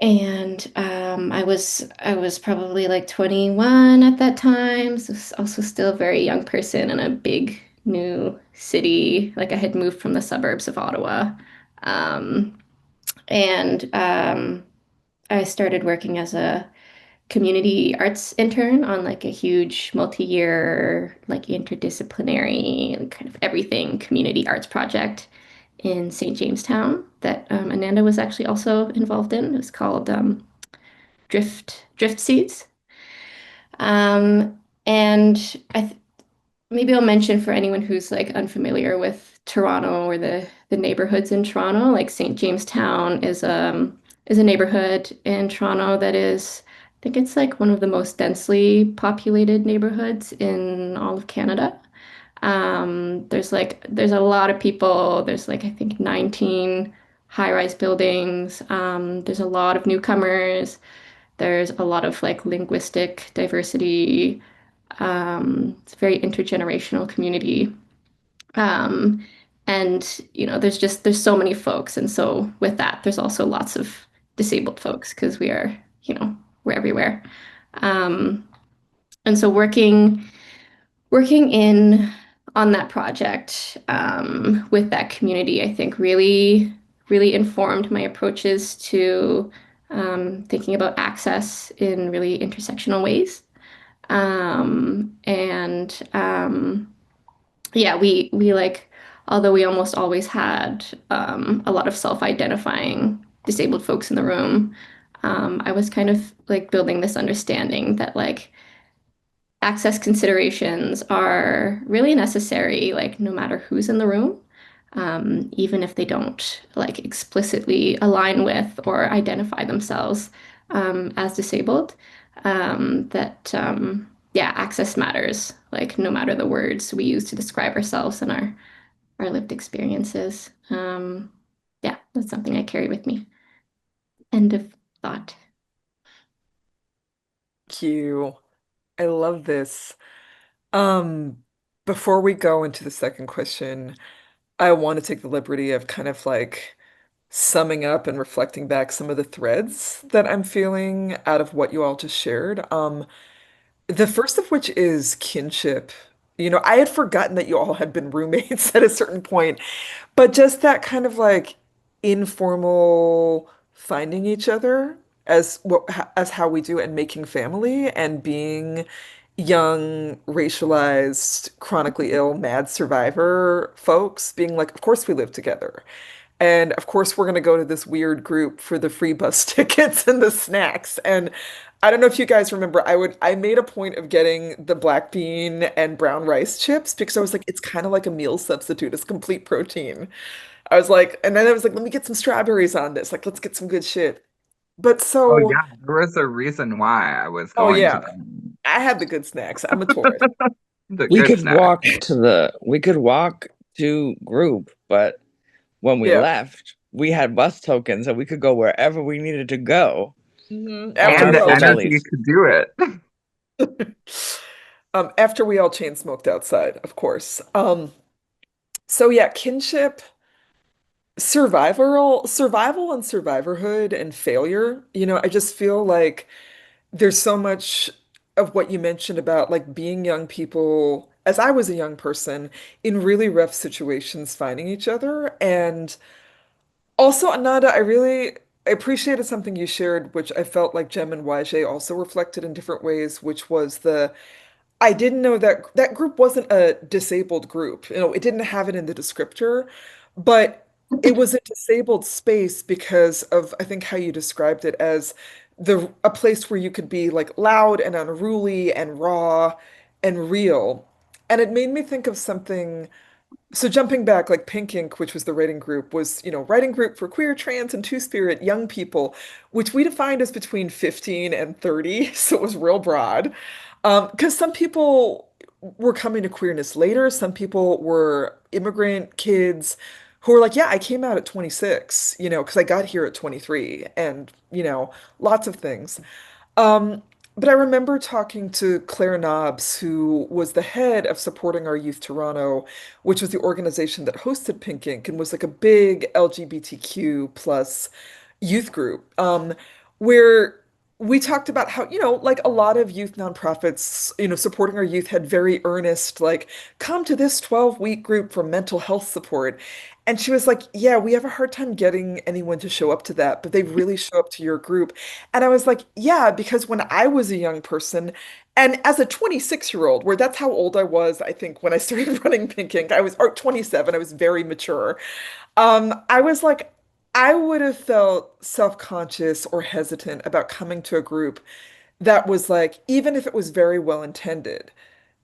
And I was probably like 21 at that time, so also still a very young person in a big new city. Like I had moved from the suburbs of Ottawa, um, and I started working as a community arts intern on like a huge multi-year, like interdisciplinary, like, kind of everything community arts project in St. Jamestown that Ananda was actually also involved in. It was called Drift Seeds. And maybe I'll mention for anyone who's like unfamiliar with Toronto or the neighborhoods in Toronto, like St. Jamestown is a neighborhood in Toronto that is, I think it's like one of the most densely populated neighborhoods in all of Canada. There's a lot of people. There's like I think 19 high-rise buildings. There's a lot of newcomers. There's a lot of like linguistic diversity. It's a very intergenerational community. Um, and there's so many folks, and so with that, there's also lots of disabled folks because we're everywhere. Um, and so working in on that project with that community, I think really informed my approaches to thinking about access in really intersectional ways. And yeah, we like, although we almost always had a lot of self-identifying disabled folks in the room, I was kind of like building this understanding that like access considerations are really necessary, like no matter who's in the room, even if they don't like explicitly align with or identify themselves as disabled, yeah, access matters, like no matter the words we use to describe ourselves and our lived experiences. Yeah, that's something I carry with me. End of thought. Thank you. I love this. Um, Before we go into the second question, I want to take the liberty of kind of like summing up and reflecting back some of the threads that I'm feeling out of what you all just shared. The first of which is kinship. You know, I had forgotten that you all had been roommates at a certain point, but just that kind of like informal finding each other as as how we do and making family and being young, racialized, chronically ill, mad survivor folks being like, of course we live together. And of course, we're going to go to this weird group for the free bus tickets and the snacks. And I don't know if you guys remember, I made a point of getting the black bean and brown rice chips because I was like, it's kind of like a meal substitute. It's complete protein. I was like, and then I was like, let me get some strawberries on this. Like, let's get some good shit. But Oh so, yeah, there was a reason why I was oh going to yeah, I had the good snacks. I'm a tourist. the We good could snack. walk to group, but when we Yeah. left, we had bus tokens and we could go wherever we needed to go After on And our we the all full energy bellies. to do it. after we all chain smoked outside, of course. So yeah, kinship, survival and survivorhood and failure. You know, I just feel like there's so much of what you mentioned about like being young people, as I was a young person, in really rough situations finding each other. And also, Ananda, I appreciated something you shared, which I felt like Jem and YJ also reflected in different ways, which was the I didn't know that that group wasn't a disabled group. You know, it didn't have it in the descriptor, but it was a disabled space because of, I think, how you described it as a place where you could be like loud and unruly and raw and real. And it made me think of something. So jumping back, like Pink Ink, which was the writing group, was, you know, writing group for queer, trans, and two-spirit young people, which we defined as between 15 and 30. So it was real broad. Because some people were coming to queerness later. Some people were immigrant kids who were like, yeah, I came out at 26, you know, because I got here at 23, and, you know, lots of things. Um, but I remember talking to Claire Nobbs, who was the head of Supporting Our Youth Toronto, which was the organization that hosted Pink Ink and was like a big LGBTQ plus youth group, where we talked about how, you know, like a lot of youth nonprofits, you know, supporting our youth had very earnest, like, come to this 12-week group for mental health support. And she was like, yeah, we have a hard time getting anyone to show up to that, but they really show up to your group. And I was like, yeah, because when I was a young person, and as a 26-year-old, where that's how old I was, I think, when I started running Pink Ink, I was, or 27, I was very mature. I was like, I would have felt self-conscious or hesitant about coming to a group that was like, even if it was very well intended,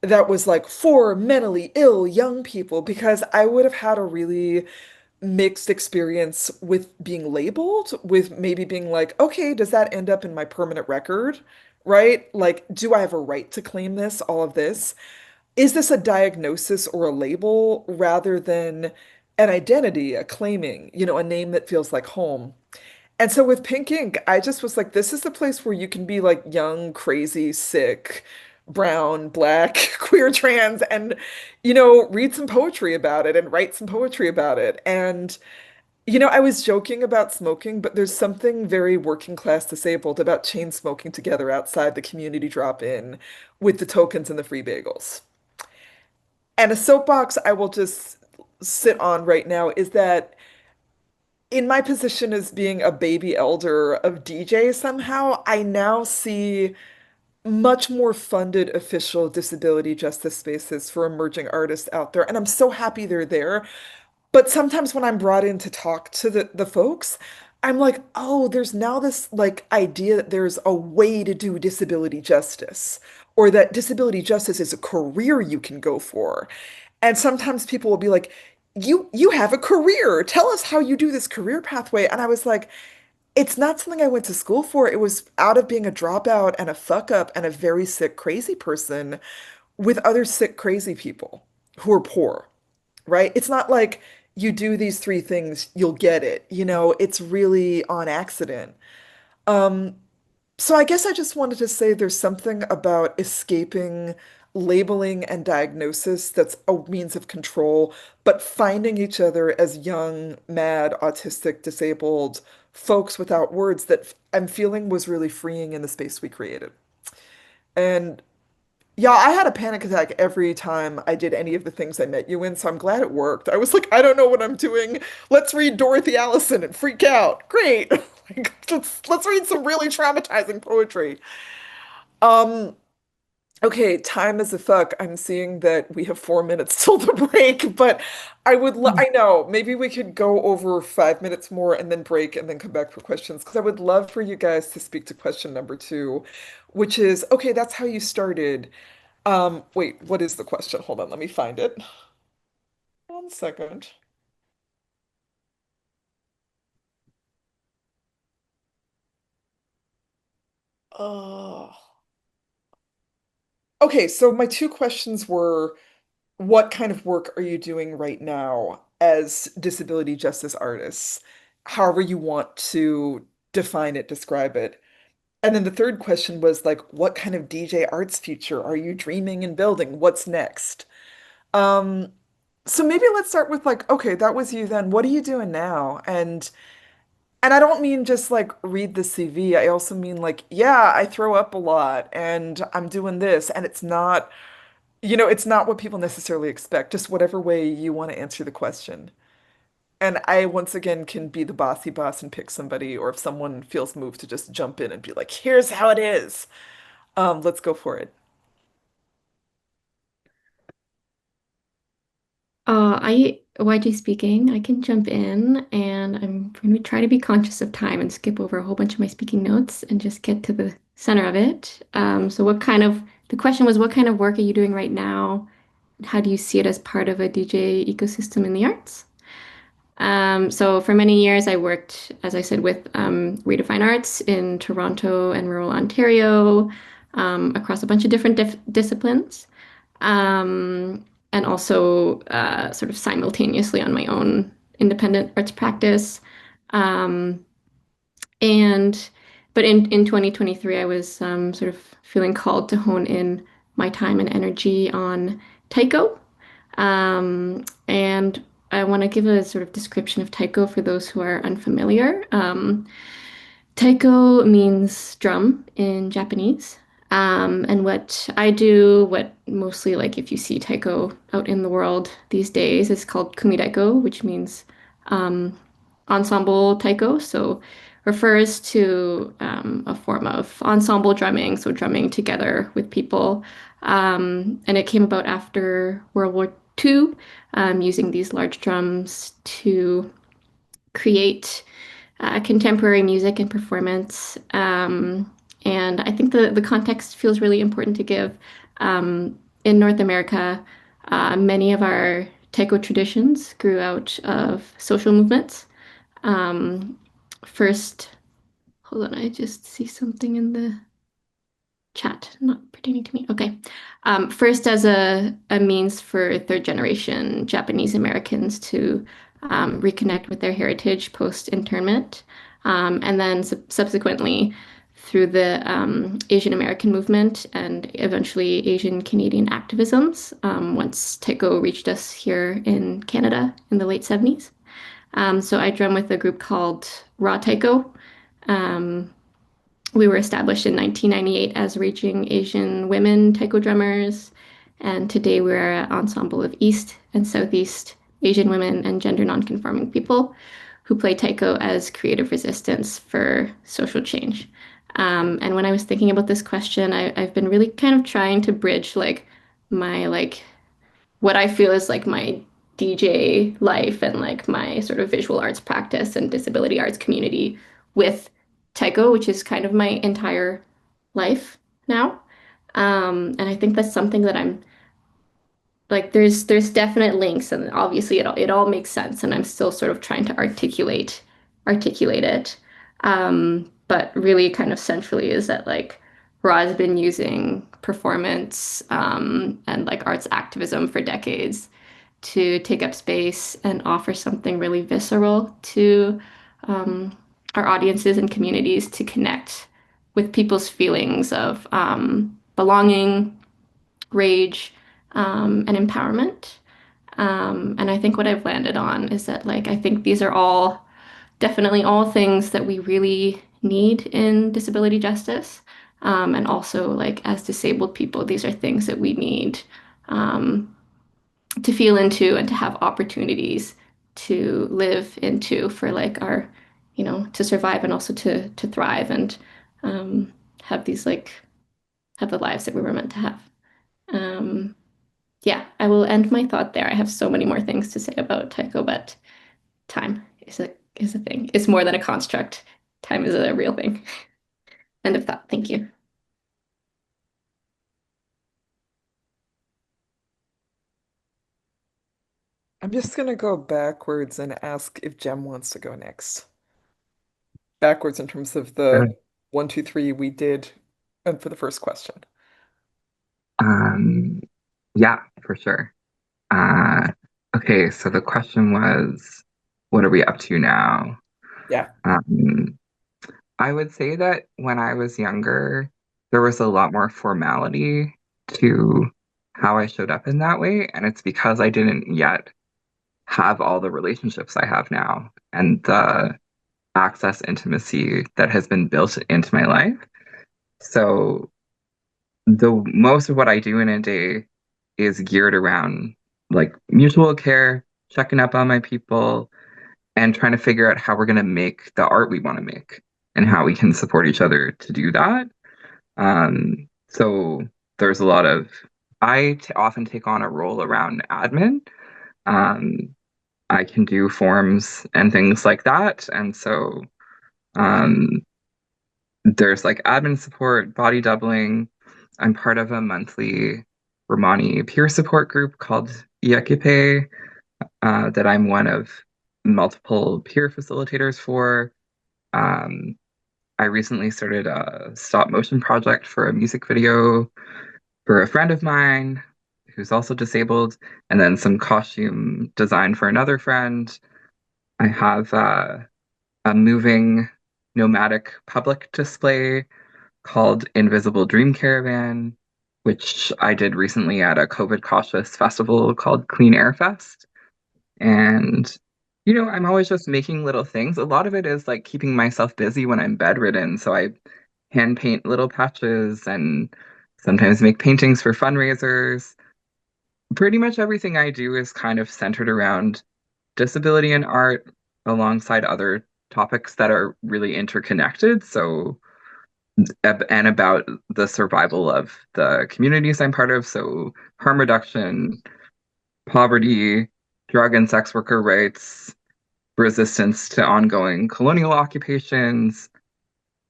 that was like for mentally ill young people, because I would have had a really mixed experience with being labeled, with maybe being like, okay, does that end up in my permanent record? Right? Like, do I have a right to claim this, all of this? Is this a diagnosis or a label rather than an identity, a claiming, you know, a name that feels like home? And so with Pink Ink, I just was like, this is the place where you can be like young, crazy, sick, brown, black, queer, trans, and, you know, read some poetry about it and write some poetry about it. And, you know, I was joking about smoking, but there's something very working class disabled about chain smoking together outside the community drop-in with the tokens and the free bagels. And a soapbox I will just sit on right now is that in my position as being a baby elder of DJ somehow, I now see much more funded official disability justice spaces for emerging artists out there. And I'm so happy they're there. But sometimes when I'm brought in to talk to the folks, I'm like, oh, there's now this like idea that there's a way to do disability justice, or that disability justice is a career you can go for. And sometimes people will be like, you have a career. Tell us how you do this career pathway. And I was like, it's not something I went to school for. It was out of being a dropout and a fuck up and a very sick, crazy person with other sick, crazy people who are poor, right? It's not like you do these three things, you'll get it. It's really on accident. Um, so I guess I just wanted to say there's something about escaping labeling and diagnosis that's a means of control, but finding each other as young, mad, autistic, disabled folks without words that I'm feeling was really freeing in the space we created. And yeah, I had a panic attack every time I did any of the things I met you in, so I'm glad it worked. I was like, I don't know what I'm doing. Let's read Dorothy Allison and freak out. Great. Like, let's read some really traumatizing poetry. Um, okay, time is a fuck. I'm seeing that we have 4 minutes till the break, but I know, maybe we could go over 5 minutes more and then break and then come back for questions because I would love for you guys to speak to question number two, which is, okay, that's how you started. Wait, what is the question? Hold on, let me find it. 1 second. Oh. Okay, so my two questions were, what kind of work are you doing right now as disability justice artists? However you want to define it, describe it. And then the third question was like, what kind of DJ arts future are you dreaming and building? What's next? Um, so maybe let's start with like, okay, that was you then. What are you doing now? And I don't mean just like read the CV. I also mean like, yeah, I throw up a lot and I'm doing this. And it's not what people necessarily expect, just whatever way you want to answer the question. And I, once again, can be the bossy boss and pick somebody, or if someone feels moved to just jump in and be like, here's how it is. Let's go for it. YG speaking. I can jump in and I'm going to try to be conscious of time and skip over a whole bunch of my speaking notes and just get to the center of it. The question was, what kind of work are you doing right now? How do you see it as part of a DJ ecosystem in the arts? So for many years, I worked, as I said, with Redefine Arts in Toronto and rural Ontario, across a bunch of different disciplines, um, and also sort of simultaneously on my own independent arts practice. Um, and but in 2023, I was sort of feeling called to hone in my time and energy on taiko. And I want to give a sort of description of taiko for those who are unfamiliar. Taiko means drum in Japanese. And what I do, what mostly like if you see taiko out in the world these days, is called kumidaiko, which means um, ensemble taiko. So refers to a form of ensemble drumming, so drumming together with people. And it came about after World War II, using these large drums to create contemporary music and performance. And I think the context feels really important to give. In North America, many of our taiko traditions grew out of social movements. Um, First, hold on, I just see something in the chat, not pertaining to me. Okay. First, as a means for third generation Japanese Americans to reconnect with their heritage post internment. And then subsequently through the Asian American movement and eventually Asian Canadian activisms once Taiko reached us here in Canada in the late 70s. So I drum with a group called Raw Taiko. Um, we were established in 1998 as Reaching Asian Women Taiko Drummers, and today we're an ensemble of East and Southeast Asian women and gender nonconforming people who play taiko as creative resistance for social change. And when I was thinking about this question, I've been really kind of trying to bridge like my like what I feel is like my DJ life and like my sort of visual arts practice and disability arts community with Taiko, which is kind of my entire life now. And I think that's something that I'm like there's definite links and obviously it all makes sense and I'm still sort of trying to articulate it. But really kind of centrally is that like Ra has been using performance and like arts activism for decades to take up space and offer something really visceral to um, our audiences and communities to connect with people's feelings of belonging, rage, and empowerment. And I think what I've landed on is that, like, I think these are all definitely all things that we really need in disability justice. And also, like, as disabled people, these are things that we need um, to feel into and to have opportunities to live into for, like, our, to survive and also to thrive and have these, like, have the lives that we were meant to have. Um, yeah, I will end my thought there. I have so many more things to say about Tycho, but time is a thing. It's more than a construct. Time is a real thing. End of thought. Thank you. I'm just gonna go backwards and ask if Jem wants to go next. Backwards in terms of the Good. 1, 2, 3 we did for the first question. Um, yeah, for sure. Uh, okay, so the question was, what are we up to now? Yeah. I would say that when I was younger, there was a lot more formality to how I showed up in that way, and it's because I didn't yet have all the relationships I have now and the access intimacy that has been built into my life. So the most of what I do in a day is geared around like mutual care, checking up on my people, and trying to figure out how we're going to make the art we want to make and how we can support each other to do that. So there's a lot of, often take on a role around admin. Um, I can do forms and things like that. And so um, there's like admin support, body doubling. I'm part of a monthly Romani peer support group called Iekipe, that I'm one of multiple peer facilitators for. Um, I recently started a stop motion project for a music video for a friend of mine who's also disabled, and then some costume design for another friend. I have a moving nomadic public display called Invisible Dream Caravan, which I did recently at a COVID cautious festival called Clean Air Fest. And, I'm always just making little things. A lot of it is like keeping myself busy when I'm bedridden. So I hand paint little patches and sometimes make paintings for fundraisers. Pretty much everything I do is kind of centered around disability and art alongside other topics that are really interconnected. So, and about the survival of the communities I'm part of. So, harm reduction, poverty, drug and sex worker rights, resistance to ongoing colonial occupations,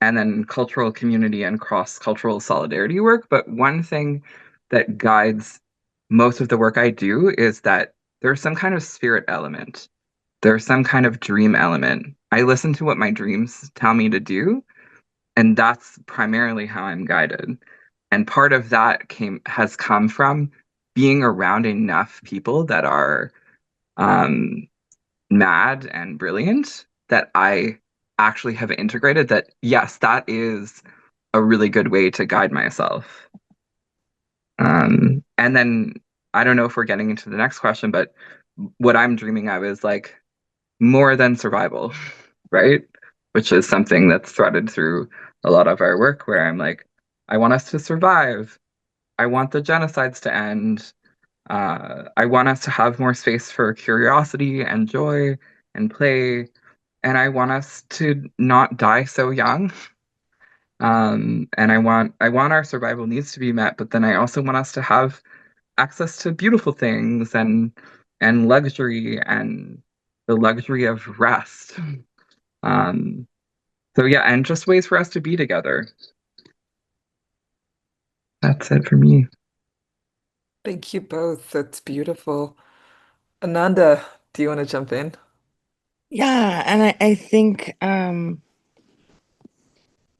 and then cultural community and cross-cultural solidarity work. But one thing that guides most of the work I do is that there's some kind of spirit element. There's some kind of dream element. I listen to what my dreams tell me to do, and that's primarily how I'm guided. And part of that has come from being around enough people that are um, mad and brilliant that I actually have integrated that, yes, that is a really good way to guide myself. And then I don't know if we're getting into the next question, but what I'm dreaming of is like more than survival, right? Which is something that's threaded through a lot of our work where I'm like, I want us to survive. I want the genocides to end. I want us to have more space for curiosity and joy and play. And I want us to not die so young. And I want our survival needs to be met, but then I also want us to have access to beautiful things and and luxury and the luxury of rest. So yeah, and just ways for us to be together. That's it for me. Thank you both. That's beautiful. Ananda, do you want to jump in? Yeah, and I think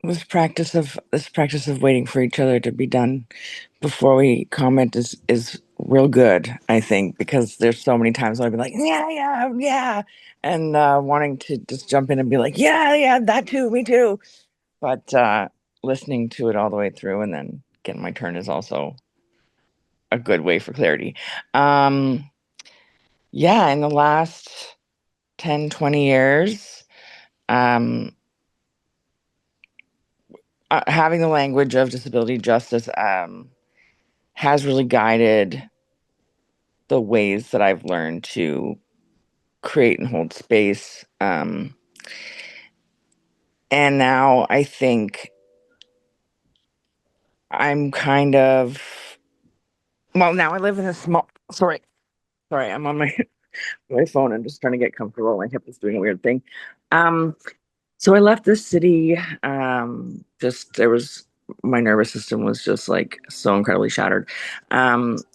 this practice of waiting for each other to be done before we comment is real good, I think, because there's so many times I'd be like, yeah, yeah, yeah, and wanting to just jump in and be like, yeah, yeah, that too, me too. But listening to it all the way through and then getting my turn is also a good way for clarity. Yeah, in the last 10, 20 years, um, having the language of disability justice has really guided the ways that I've learned to create and hold space. And now I think I'm kind of, well, now I live in a small, sorry, I'm on my phone. I'm just trying to get comfortable. My hip is doing a weird thing. Um, so I left the city. Just there was my nervous system was just like so incredibly shattered.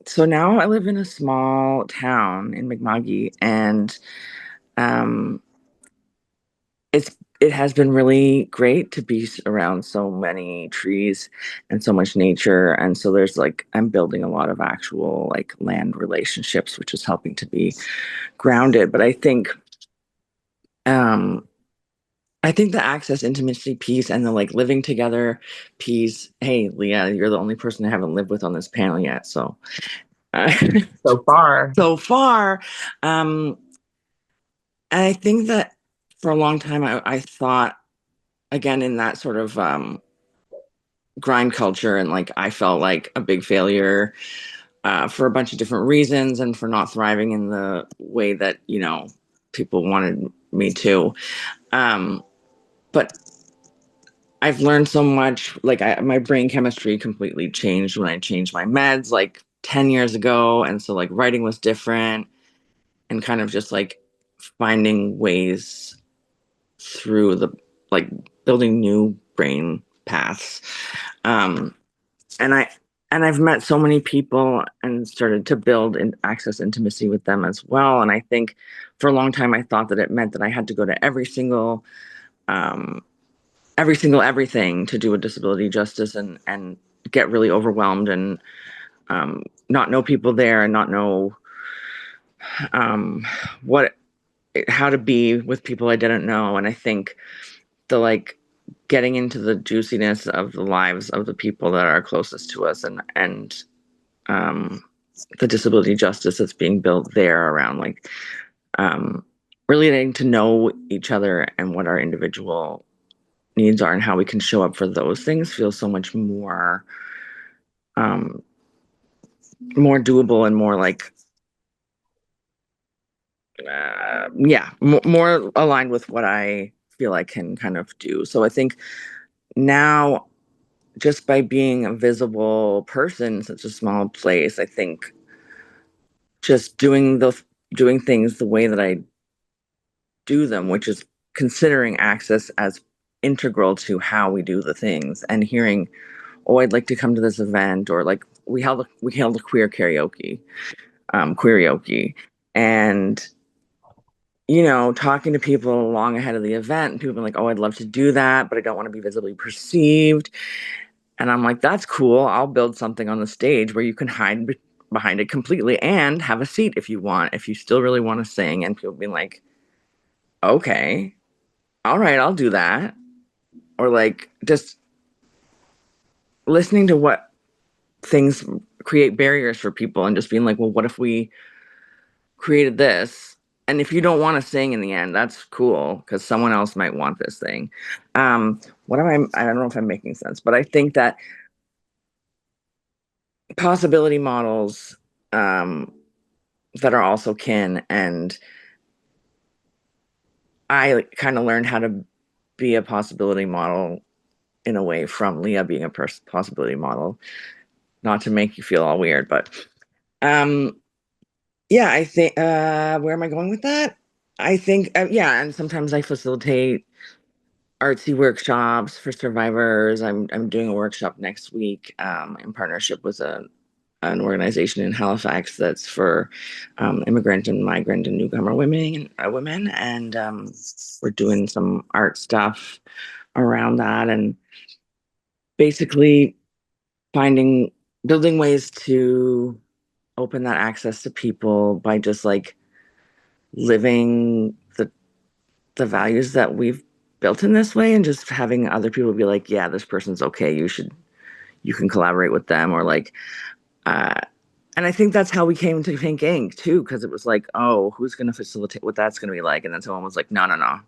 So now I live in a small town in Mi'kma'ki, and um, it has been really great to be around so many trees and so much nature. And so there's like I'm building a lot of actual like land relationships, which is helping to be grounded. But um I think the access intimacy piece and the like living together piece. Hey, Leah, you're the only person I haven't lived with on this panel yet. So uh, So far. so far, and I think that for a long time I thought again in that sort of grind culture, and like I felt like a big failure for a bunch of different reasons and for not thriving in the way that people wanted me to. But I've learned so much. Like my brain chemistry completely changed when I changed my meds like 10 years ago. And so like writing was different and kind of just like finding ways through the like building new brain paths. Um, and I've met so many people and started to build and access intimacy with them as well. And I think for a long time I thought that it meant that I had to go to um, everything to do with disability justice and get really overwhelmed and not know people there and not know um, what how to be with people I didn't know. And I think the like getting into the juiciness of the lives of the people that are closest to us and um, the disability justice that's being built there around like really getting to know each other and what our individual needs are and how we can show up for those things feels so much um, more doable and more like more aligned with what I feel I can kind of do. So I think now just by being a visible person in such a small place, I think just doing things the way that I do them, which is considering access as integral to how we do the things and hearing, oh, I'd like to come to this event, or like we held a queer karaoke, queerioke, and talking to people long ahead of the event, and people being like, oh, I'd love to do that, but I don't want to be visibly perceived. And I'm like, that's cool. I'll build something on the stage where you can hide behind it completely and have a seat if you want, if you still really want to sing. And people being like, okay, all right, I'll do that. Or like just listening to what things create barriers for people and just being like, well, what if we created this? And if you don't want to sing in the end, that's cool because someone else might want this thing. I don't know if I'm making sense, but I think that possibility models that are also kin, and I kind of learned how to be a possibility model in a way from Leah being a possibility model, not to make you feel all weird, but um yeah, I think where am I going with that? I think yeah, and sometimes I facilitate artsy workshops for survivors. I'm doing a workshop next week in partnership with an organization in Halifax that's for immigrant and migrant and newcomer women, and we're doing some art stuff around that, and basically finding building ways to open that access to people by just like living the values that we've built in this way and just having other people be like, yeah, this person's okay, you can collaborate with them, or like uh and I think that's how we came to Pink Ink too, because it was like, oh, who's going to facilitate what that's going to be like, and then someone was like, no, no, no,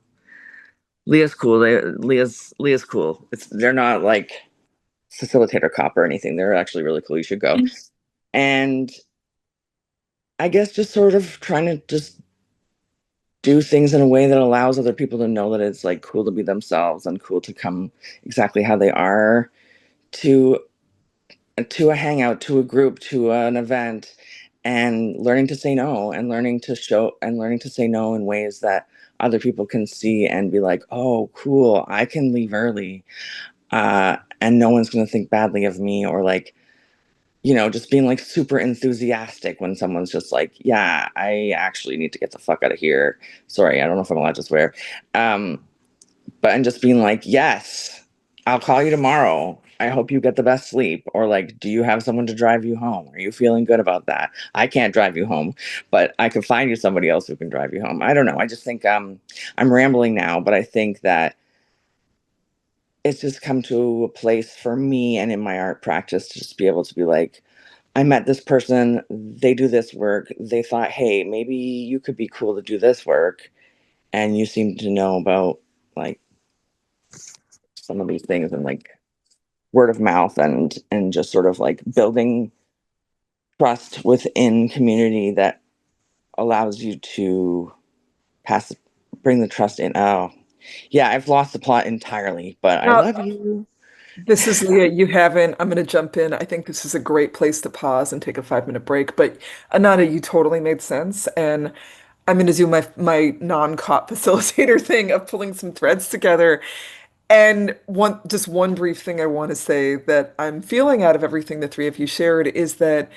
Leah's cool. Leah's cool. They're not like facilitator cop or anything. They're actually really cool. You should go. And I guess just sort of trying to just do things in a way that allows other people to know that it's like cool to be themselves and cool to come exactly how they are to a hangout, to a group, to an event, and learning to say no, and learning to say no in ways that other people can see and be like, oh, cool, I can leave early, and no one's going to think badly of me, or like, just being like super enthusiastic when someone's just like, yeah, I actually need to get the fuck out of here. Sorry, I don't know if I'm allowed to swear. Um, but and just being like, yes, I'll call you tomorrow. I hope you get the best sleep. Or like, do you have someone to drive you home? Are you feeling good about that? I can't drive you home, but I can find you somebody else who can drive you home. I don't know. I just think I'm rambling now, but I think that it's just come to a place for me and in my art practice to just be able to be like, I met this person, they do this work. They thought, hey, maybe you could be cool to do this work. And you seem to know about like some of these things, and like word of mouth, and just sort of like building trust within community that allows you to pass bring the trust in. Oh yeah, I've lost the plot entirely, but I Now, love you. this is Leah. You haven't. I'm going to jump in. I think this is a great place to pause and take a 5 minute break. But Ananda, you totally made sense. And I'm going to do my non-cop facilitator thing of pulling some threads together. And one brief thing I want to say that I'm feeling out of everything the three of you shared is that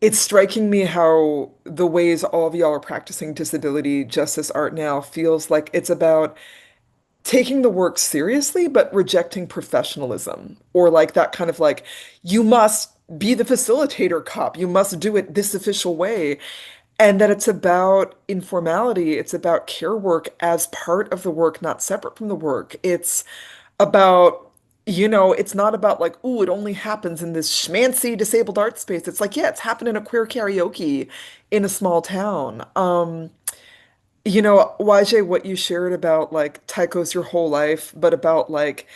it's striking me how the ways all of y'all are practicing disability justice art now feels like it's about taking the work seriously, but rejecting professionalism, or like that kind of like, you must be the facilitator cop, you must do it this official way. And that it's about informality, it's about care work as part of the work, not separate from the work. It's about, it's not about like, ooh, it only happens in this schmancy disabled art space. It's like, yeah, it's happened in a queer karaoke in a small town. YJ, what you shared about like Taiko's your whole life, but about like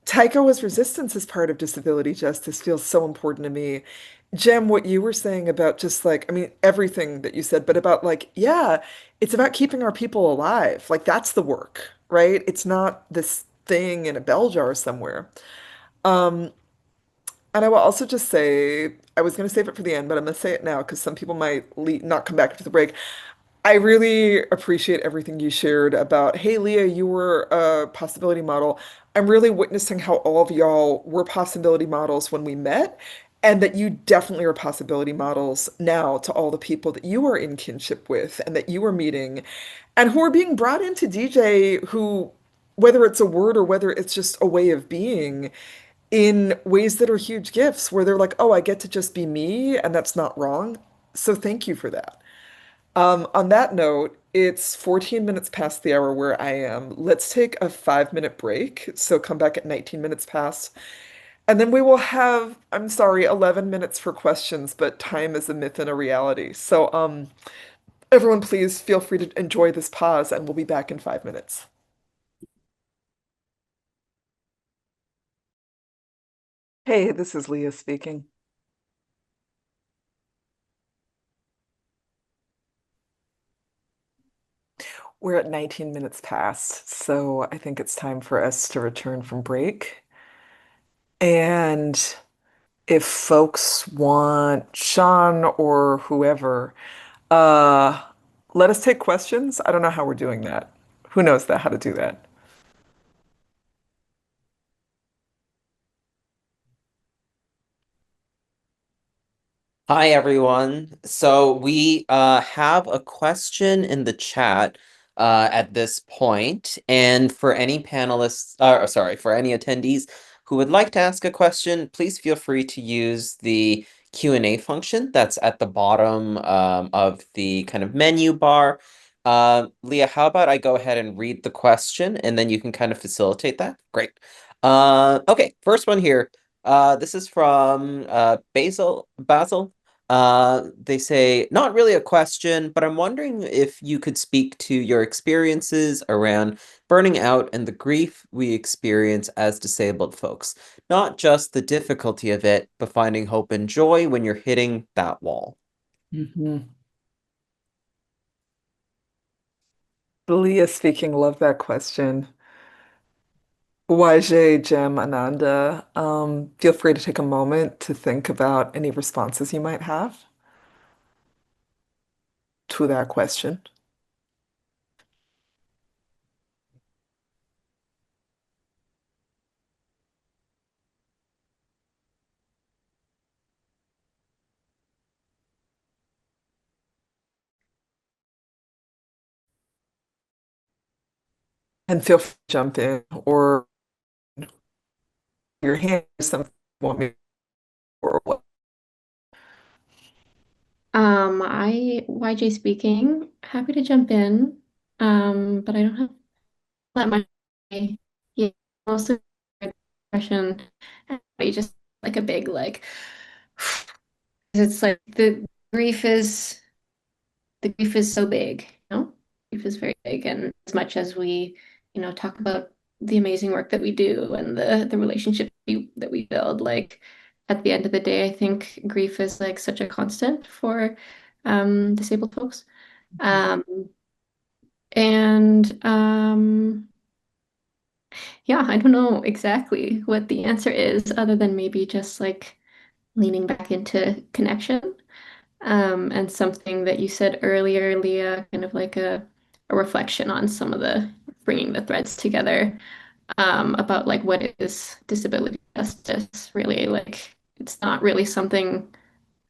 Taiko as resistance as part of disability justice feels so important to me. Jem, what you were saying about just like, I mean, everything that you said, but about like, yeah, it's about keeping our people alive. Like that's the work, right? It's not this thing in a bell jar somewhere. Um, and I will also just say, I was going to save it for the end, but I'm going to say it now because some people might not come back after the break. I really appreciate everything you shared about, hey, Leah, you were a possibility model. I'm really witnessing how all of y'all were possibility models when we met, and that you definitely are possibility models now to all the people that you are in kinship with and that you are meeting and who are being brought into DJ who, whether it's a word or whether it's just a way of being, in ways that are huge gifts, where they're like, oh, I get to just be me, and that's not wrong. So thank you for that. On that note, it's 14 minutes past the hour where I am. Let's take a 5 minute break. So come back at 19 minutes past. And then we will have, I'm sorry, 11 minutes for questions, but time is a myth and a reality. So everyone, please feel free to enjoy this pause, and we'll be back in 5 minutes. Hey, this is Leah speaking. We're at 19 minutes past, so I think it's time for us to return from break. And if folks want Sean or whoever, Uh, Let us take questions. I don't know how we're doing that. Who knows that, how to do that? Hi, everyone. So we have a question in the chat at this point, and for any panelists, sorry, for any attendees who would like to ask a question, please feel free to use the Q&A function that's at the bottom of the kind of menu bar. Leah, how about I go ahead and read the question, and then you can kind of facilitate that? Great. Okay, first one here. This is from Basil. They say, not really a question, but I'm wondering if you could speak to your experiences around burning out and the grief we experience as disabled folks. Not just the difficulty of it, but finding hope and joy when you're hitting that wall. Mhm. Leah speaking, love that question. YJ, Jem, Ananda, feel free to take a moment to think about any responses you might have to that question. And feel free to jump in or your hand or something you want me or what. YJ speaking. Happy to jump in. But I don't have that much. Yeah, most of the question, you just like a big like. It's like the grief is so big, you know? Grief is very big, and as much as we, talk about the amazing work that we do and the relationship that we build, like at the end of the day, I think grief is like such a constant for disabled folks. Um, and yeah, I don't know exactly what the answer is, other than maybe just like leaning back into connection. And something that you said earlier, Leah, kind of like a reflection on some of the bringing the threads together, about like what is disability justice really like. It's not really something,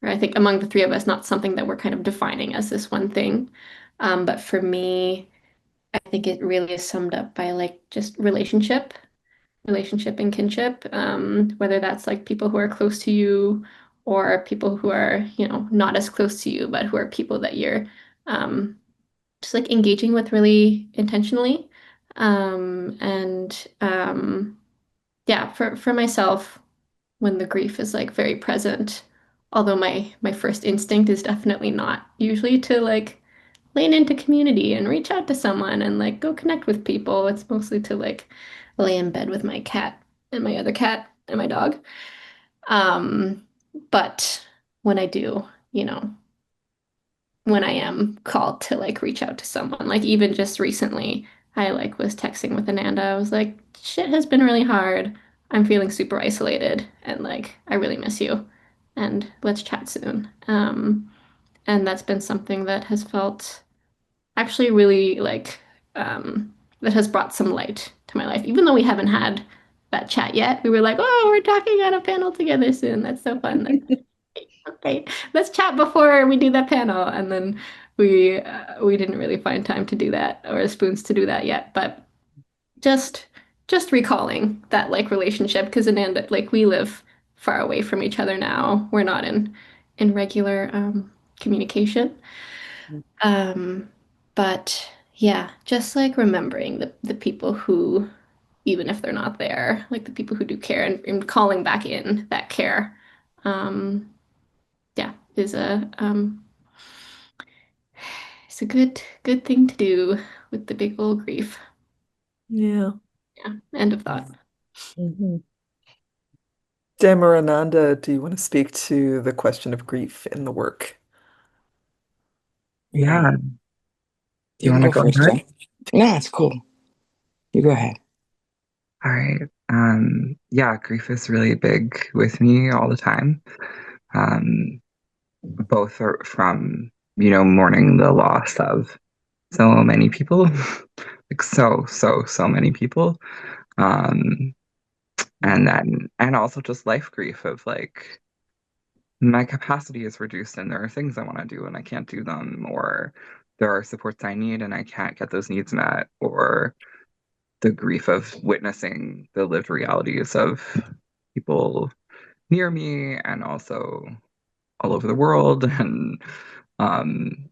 or I think among the three of us, not something that we're kind of defining as this one thing. But for me, I think it really is summed up by like just relationship and kinship, whether that's like people who are close to you or people who are, not as close to you, but who are people that you're um, just like engaging with really intentionally. And yeah, for myself, when the grief is like very present, although my first instinct is definitely not usually to like lean into community and reach out to someone and like go connect with people. It's mostly to like lay in bed with my cat and my other cat and my dog. Um, but when I do, when I am called to like reach out to someone, like even just recently, I like was texting with Annanda. I was like, shit has been really hard. I'm feeling super isolated and like I really miss you. And let's chat soon. And that's been something that has felt actually really like that has brought some light to my life. Even though we haven't had that chat yet, we were like, oh, we're talking on a panel together soon. That's so fun. Like, okay, let's chat before we do that panel. And then we didn't really find time to do that or spoons to do that yet. But just just recalling that like relationship because Ananda, like we live far away from each other now. We're not in regular communication. Um, but yeah, just like remembering the people who, even if they're not there, like the people who do care and calling back in that care, um, yeah, is a good thing to do with the big old grief. Yeah. Yeah, end of thought. Mhm. Jem or Ananda, do you want to speak to the question of grief in the work? Yeah. Do you You can want to go go first, ahead? Jen. No, it's cool. You go ahead. All right. Yeah, grief is really big with me all the time. Both are from mourning the loss of so many people, like so many people. Um, and also just life grief of like my capacity is reduced and there are things I want to do and I can't do them, or there are supports I need and I can't get those needs met, or the grief of witnessing the lived realities of people near me and also all over the world. And um,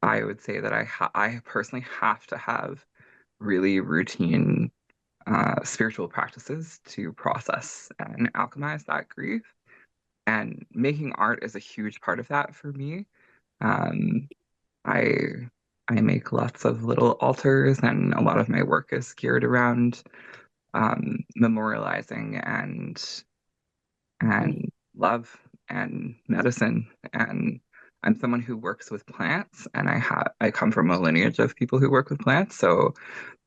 I would say that I personally have to have really routine spiritual practices to process and alchemize that grief. And making art is a huge part of that for me. Um, I I make lots of little altars, and a lot of my work is geared around memorializing and love and medicine. And I'm someone who works with plants, and I come from a lineage of people who work with plants, so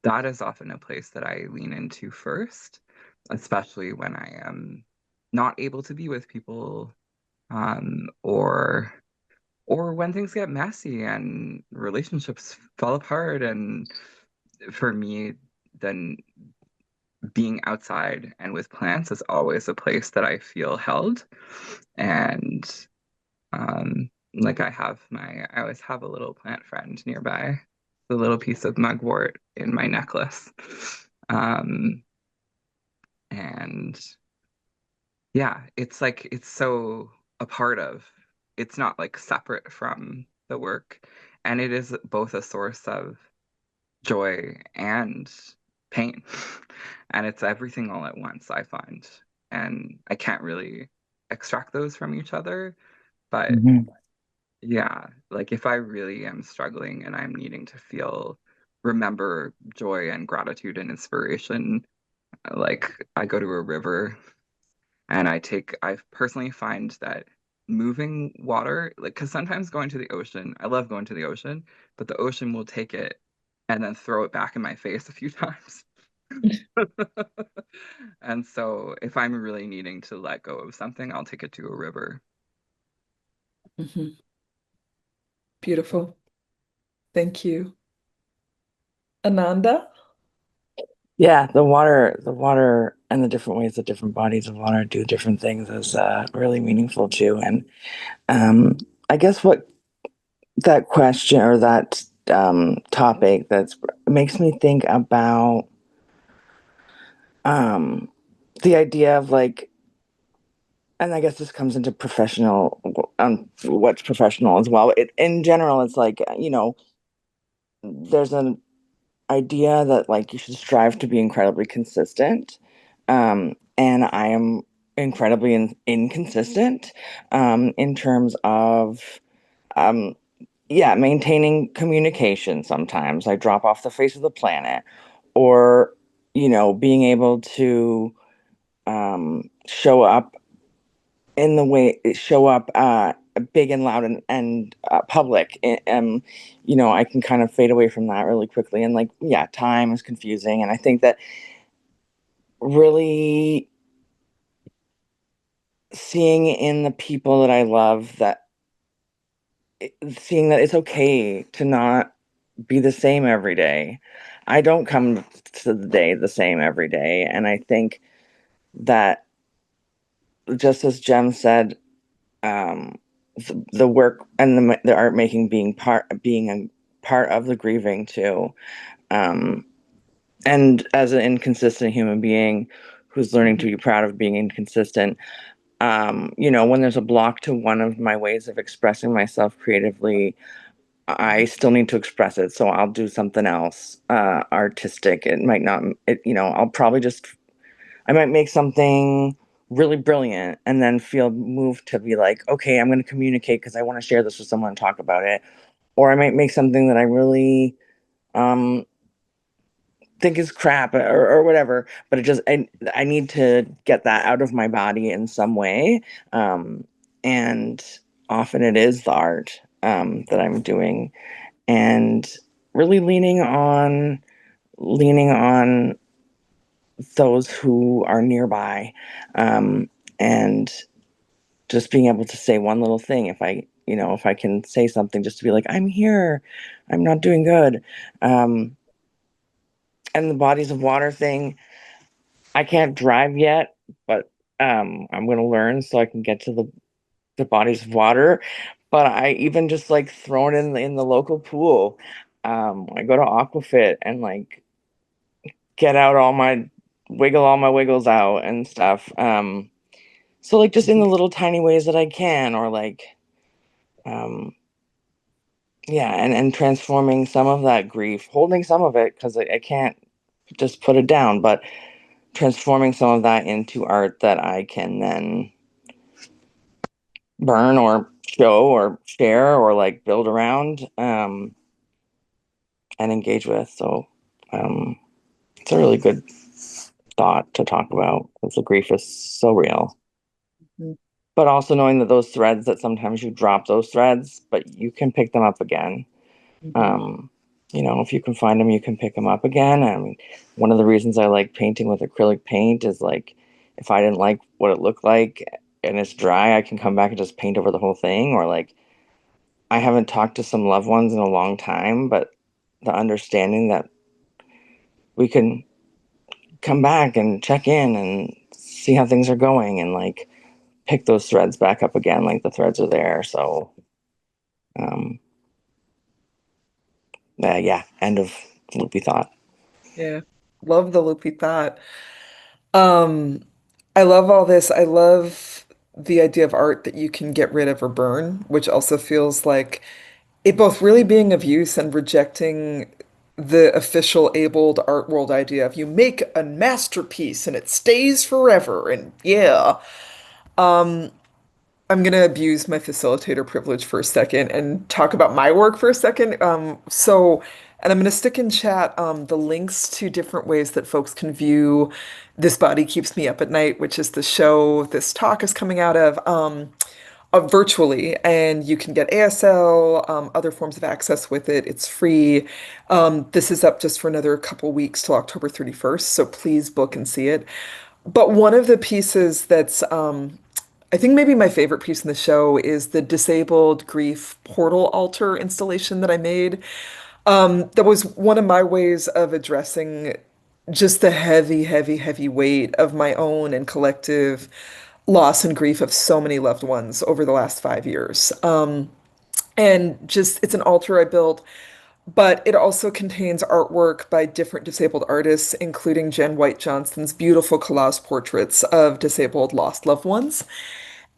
that is often a place that I lean into first, especially when I am not able to be with people, or when things get messy and relationships fall apart. And for me, then being outside and with plants is always a place that I feel held. And like I always have a little plant friend nearby, the little piece of mugwort in my necklace. Um, and yeah, it's like it's so a part of, it's not like separate from the work. And it is both a source of joy and pain. And it's everything all at once, I find. And I can't really extract those from each other. But Mhm. yeah, like if I really am struggling and I'm needing to remember joy and gratitude and inspiration, like I go to a river and I personally find that moving water, like, because sometimes going to the ocean, I love going to the ocean, but the ocean will take it and then throw it back in my face a few times. And so if I'm really needing to let go of something, I'll take it to a river. Mhm. Beautiful. Thank you. Annanda? Yeah, the water and the different ways that different bodies of water do different things is really meaningful too. And um, I guess what that question or that topic that makes me think about um, the idea of like, and I guess this comes into professional, what's professional as well. In general, it's like, there's an idea that like you should strive to be incredibly consistent. And I am incredibly inconsistent in terms of, um, yeah, maintaining communication. Sometimes I drop off the face of the planet, or, being able to show up in the way show up big and loud and public. I can kind of fade away from that really quickly. And like, yeah, time is confusing. And I think that really seeing in the people that I love seeing that it's okay to not be the same every day. I don't come to the day the same every day. And I think that, just as Jem said, um, the work and the art making being a part of the grieving too. Um, and as an inconsistent human being who's learning to be proud of being inconsistent, when there's a block to one of my ways of expressing myself creatively, I still need to express it. So I'll do something else, artistic. It might not, I'll probably I might make something really brilliant and then feel moved to be like, okay, I'm going to communicate because I want to share this with someone and talk about it. Or I might make something that I really um, think is crap, or whatever, but I need to get that out of my body in some way. Um, and often it is the art that I'm doing, and really leaning on those who are nearby, and just being able to say one little thing. If I if I can say something just to be like, I'm here, I'm not doing good. Um, and the bodies of water thing, I can't drive yet, but I'm gonna learn so I can get to the bodies of water. But I even just like throw it in the local pool. I go to Aquafit and like get out wiggle all my wiggles out and stuff. So like just in the little tiny ways that I can, or like um yeah, and transforming some of that grief, holding some of it because I can't just put it down, but transforming some of that into art that I can then burn or show or share or like build around and engage with. So um, it's a really good thought to talk about because the grief is so real. Mhm. But also knowing that those threads, that sometimes you drop those threads, but you can pick them up again. Mhm. Um, if you can find them, you can pick them up again. I mean, one of the reasons I like painting with acrylic paint is like, if I didn't like what it looked like and it's dry, I can come back and just paint over the whole thing. Or like, I haven't talked to some loved ones in a long time, but the understanding that we can come back and check in and see how things are going and like pick those threads back up again, like the threads are there. So, um, yeah, end of loopy thought. Yeah. Love the loopy thought. Um, I love all this. I love the idea of art that you can get rid of or burn, which also feels like it both really being of use and rejecting the official abled art world idea of you make a masterpiece and it stays forever. And yeah, I'm going to abuse my facilitator privilege for a second and talk about my work for a second. And I'm going to stick in chat the links to different ways that folks can view This Body Keeps Me Up at Night, which is the show this talk is coming out of virtually. And you can get ASL, other forms of access with it. It's free. This is up just for another couple weeks till October 31st. So please book and see it. But one of the pieces that's I think maybe my favorite piece in the show is the disabled grief portal altar installation that I made. That was one of my ways of addressing just the heavy, heavy, heavy weight of my own and collective loss and grief of so many loved ones over the last 5 years. And just it's an altar I built, but it also contains artwork by different disabled artists, including Jen White Johnston's beautiful collage portraits of disabled lost loved ones.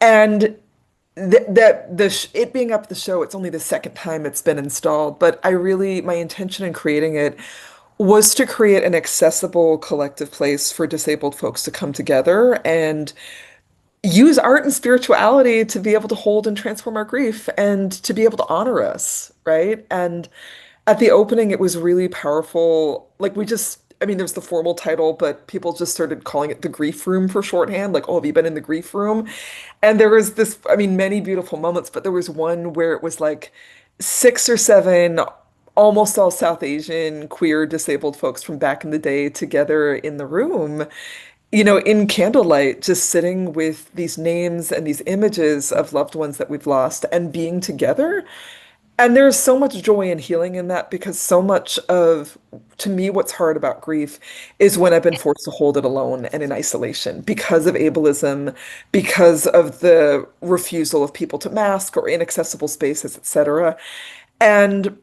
And it being up the show, it's only the second time it's been installed, but my intention in creating it was to create an accessible collective place for disabled folks to come together and use art and spirituality to be able to hold and transform our grief and to be able to honor us, right? And at the opening, it was really powerful. I mean, there's the formal title, but people just started calling it the grief room for shorthand. Like, oh, have you been in the grief room? And there was this, I mean, many beautiful moments, but there was one where it was like 6 or 7 almost all South Asian queer disabled folks from back in the day together in the room, in candlelight, just sitting with these names and these images of loved ones that we've lost and being together. And there's so much joy and healing in that because so much of, to me, what's hard about grief is when I've been forced to hold it alone and in isolation because of ableism, because of the refusal of people to mask or inaccessible spaces, etc. And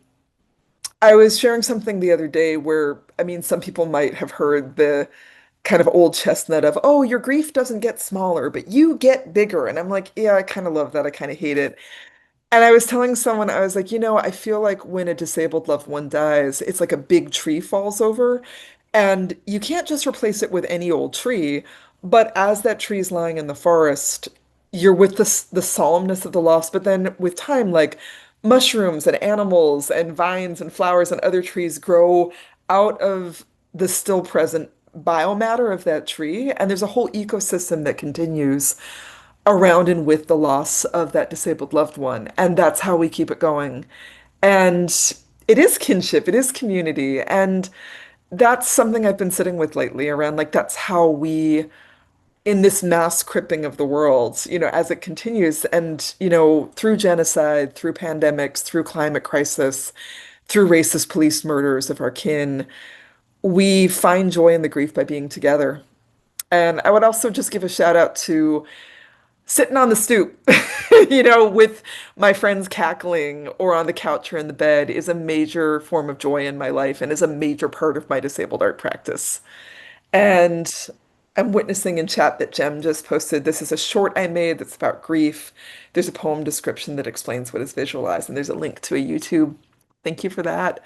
I was sharing something the other day where, I mean, some people might have heard the kind of old chestnut of, oh, your grief doesn't get smaller, but you get bigger. And I'm like, yeah, I kind of love that. I kind of hate it. And I was telling someone, I was like, I feel like when a disabled loved one dies, it's like a big tree falls over, and you can't just replace it with any old tree. But as that tree is lying in the forest, you're with the solemnness of the loss. But then with time, like mushrooms and animals and vines and flowers and other trees grow out of the still present biomatter of that tree. And there's a whole ecosystem that continues around and with the loss of that disabled loved one. And that's how we keep it going. And it is kinship, it is community. And that's something I've been sitting with lately around like that's how we in this mass cripping of the world, as it continues and, through genocide, through pandemics, through climate crisis, through racist police murders of our kin, we find joy in the grief by being together. And I would also just give a shout out to sitting on the stoop, with my friends cackling or on the couch or in the bed is a major form of joy in my life and is a major part of my disabled art practice. And I'm witnessing in chat that Jem just posted, this is a short I made that's about grief. There's a poem description that explains what is visualized, and there's a link to a YouTube. Thank you for that.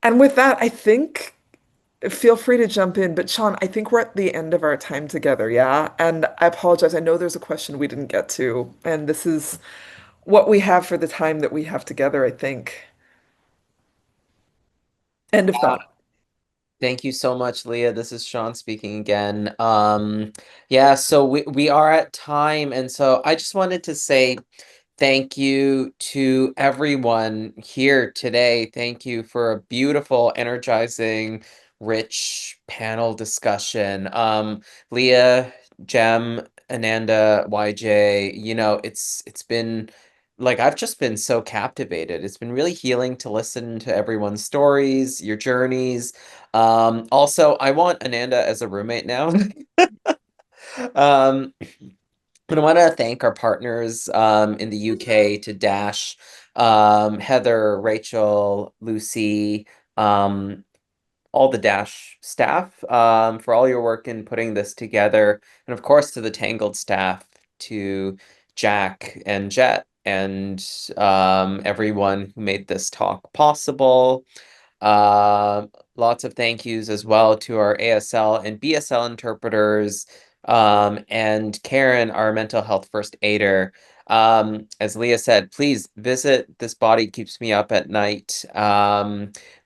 And with that, I think feel free to jump in, but Sean, I think we're at the end of our time together, yeah? And I apologize. I know there's a question we didn't get to, and this is what we have for the time that we have together, I think. End of thought. Thank you so much, Leah. This is Sean speaking again. Yeah, so we are at time, and so I just wanted to say thank you to everyone here today. Thank you for a beautiful, energizing, rich panel discussion. Leah, Jem, Ananda, YJ, it's been like I've just been so captivated. It's been really healing to listen to everyone's stories, your journeys. Also, I want Ananda as a roommate now. Um, and I want to thank our partners in the UK to Dash, Heather, Rachel, Lucy, um, all the Dash staff for all your work in putting this together. And of course, to the Tangled staff, to Jack and Jet, and everyone who made this talk possible. Uh, Lots of thank yous as well to our ASL and BSL interpreters, and Karen, our mental health first aider. As Leah said, please visit This Body Keeps Me Up at Night,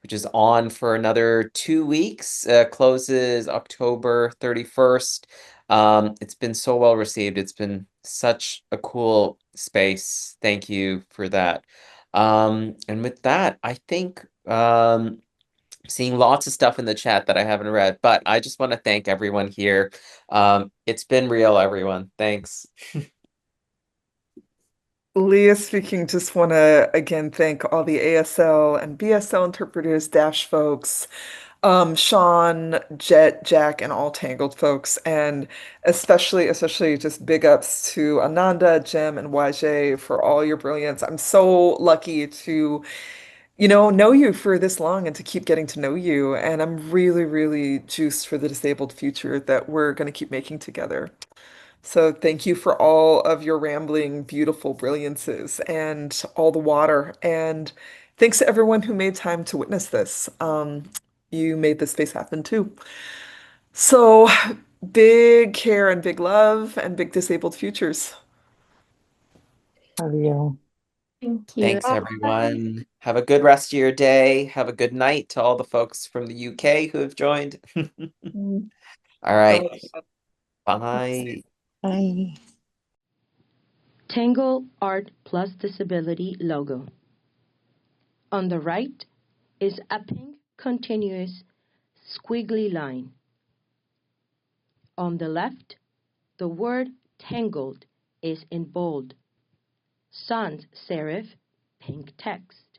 which is on for another 2 weeks. Closes October 31st. It's been so well received. It's been such a cool space. Thank you for that. And with that, I think seeing lots of stuff in the chat that I haven't read, but I just want to thank everyone here. It's been real, everyone. Thanks. Leah speaking, just want to again thank all the ASL and BSL interpreters, Dash folks, Sean, Jet, Jack, and all Tangled folks, and especially just big ups to Ananda, Jem, and YJ for all your brilliance. I'm so lucky to, know you for this long and to keep getting to know you. And I'm really, really juiced for the disabled future that we're going to keep making together. So thank you for all of your rambling, beautiful brilliances and all the water. And thanks to everyone who made time to witness this. You made this space happen too. So big care and big love and big disabled futures. Love you. Thank you. Thanks, everyone. Have a good rest of your day. Have a good night to all the folks from the UK who have joined. All right. Bye. Bye. Tangled Art Plus Disability logo. On the right is a pink continuous squiggly line. On the left, the word Tangled is in bold, sans serif, pink text.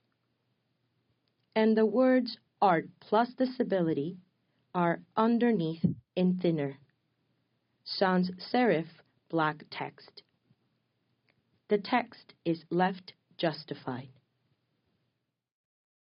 And the words Art Plus Disability are underneath in thinner, sans serif, black text. The text is left justified.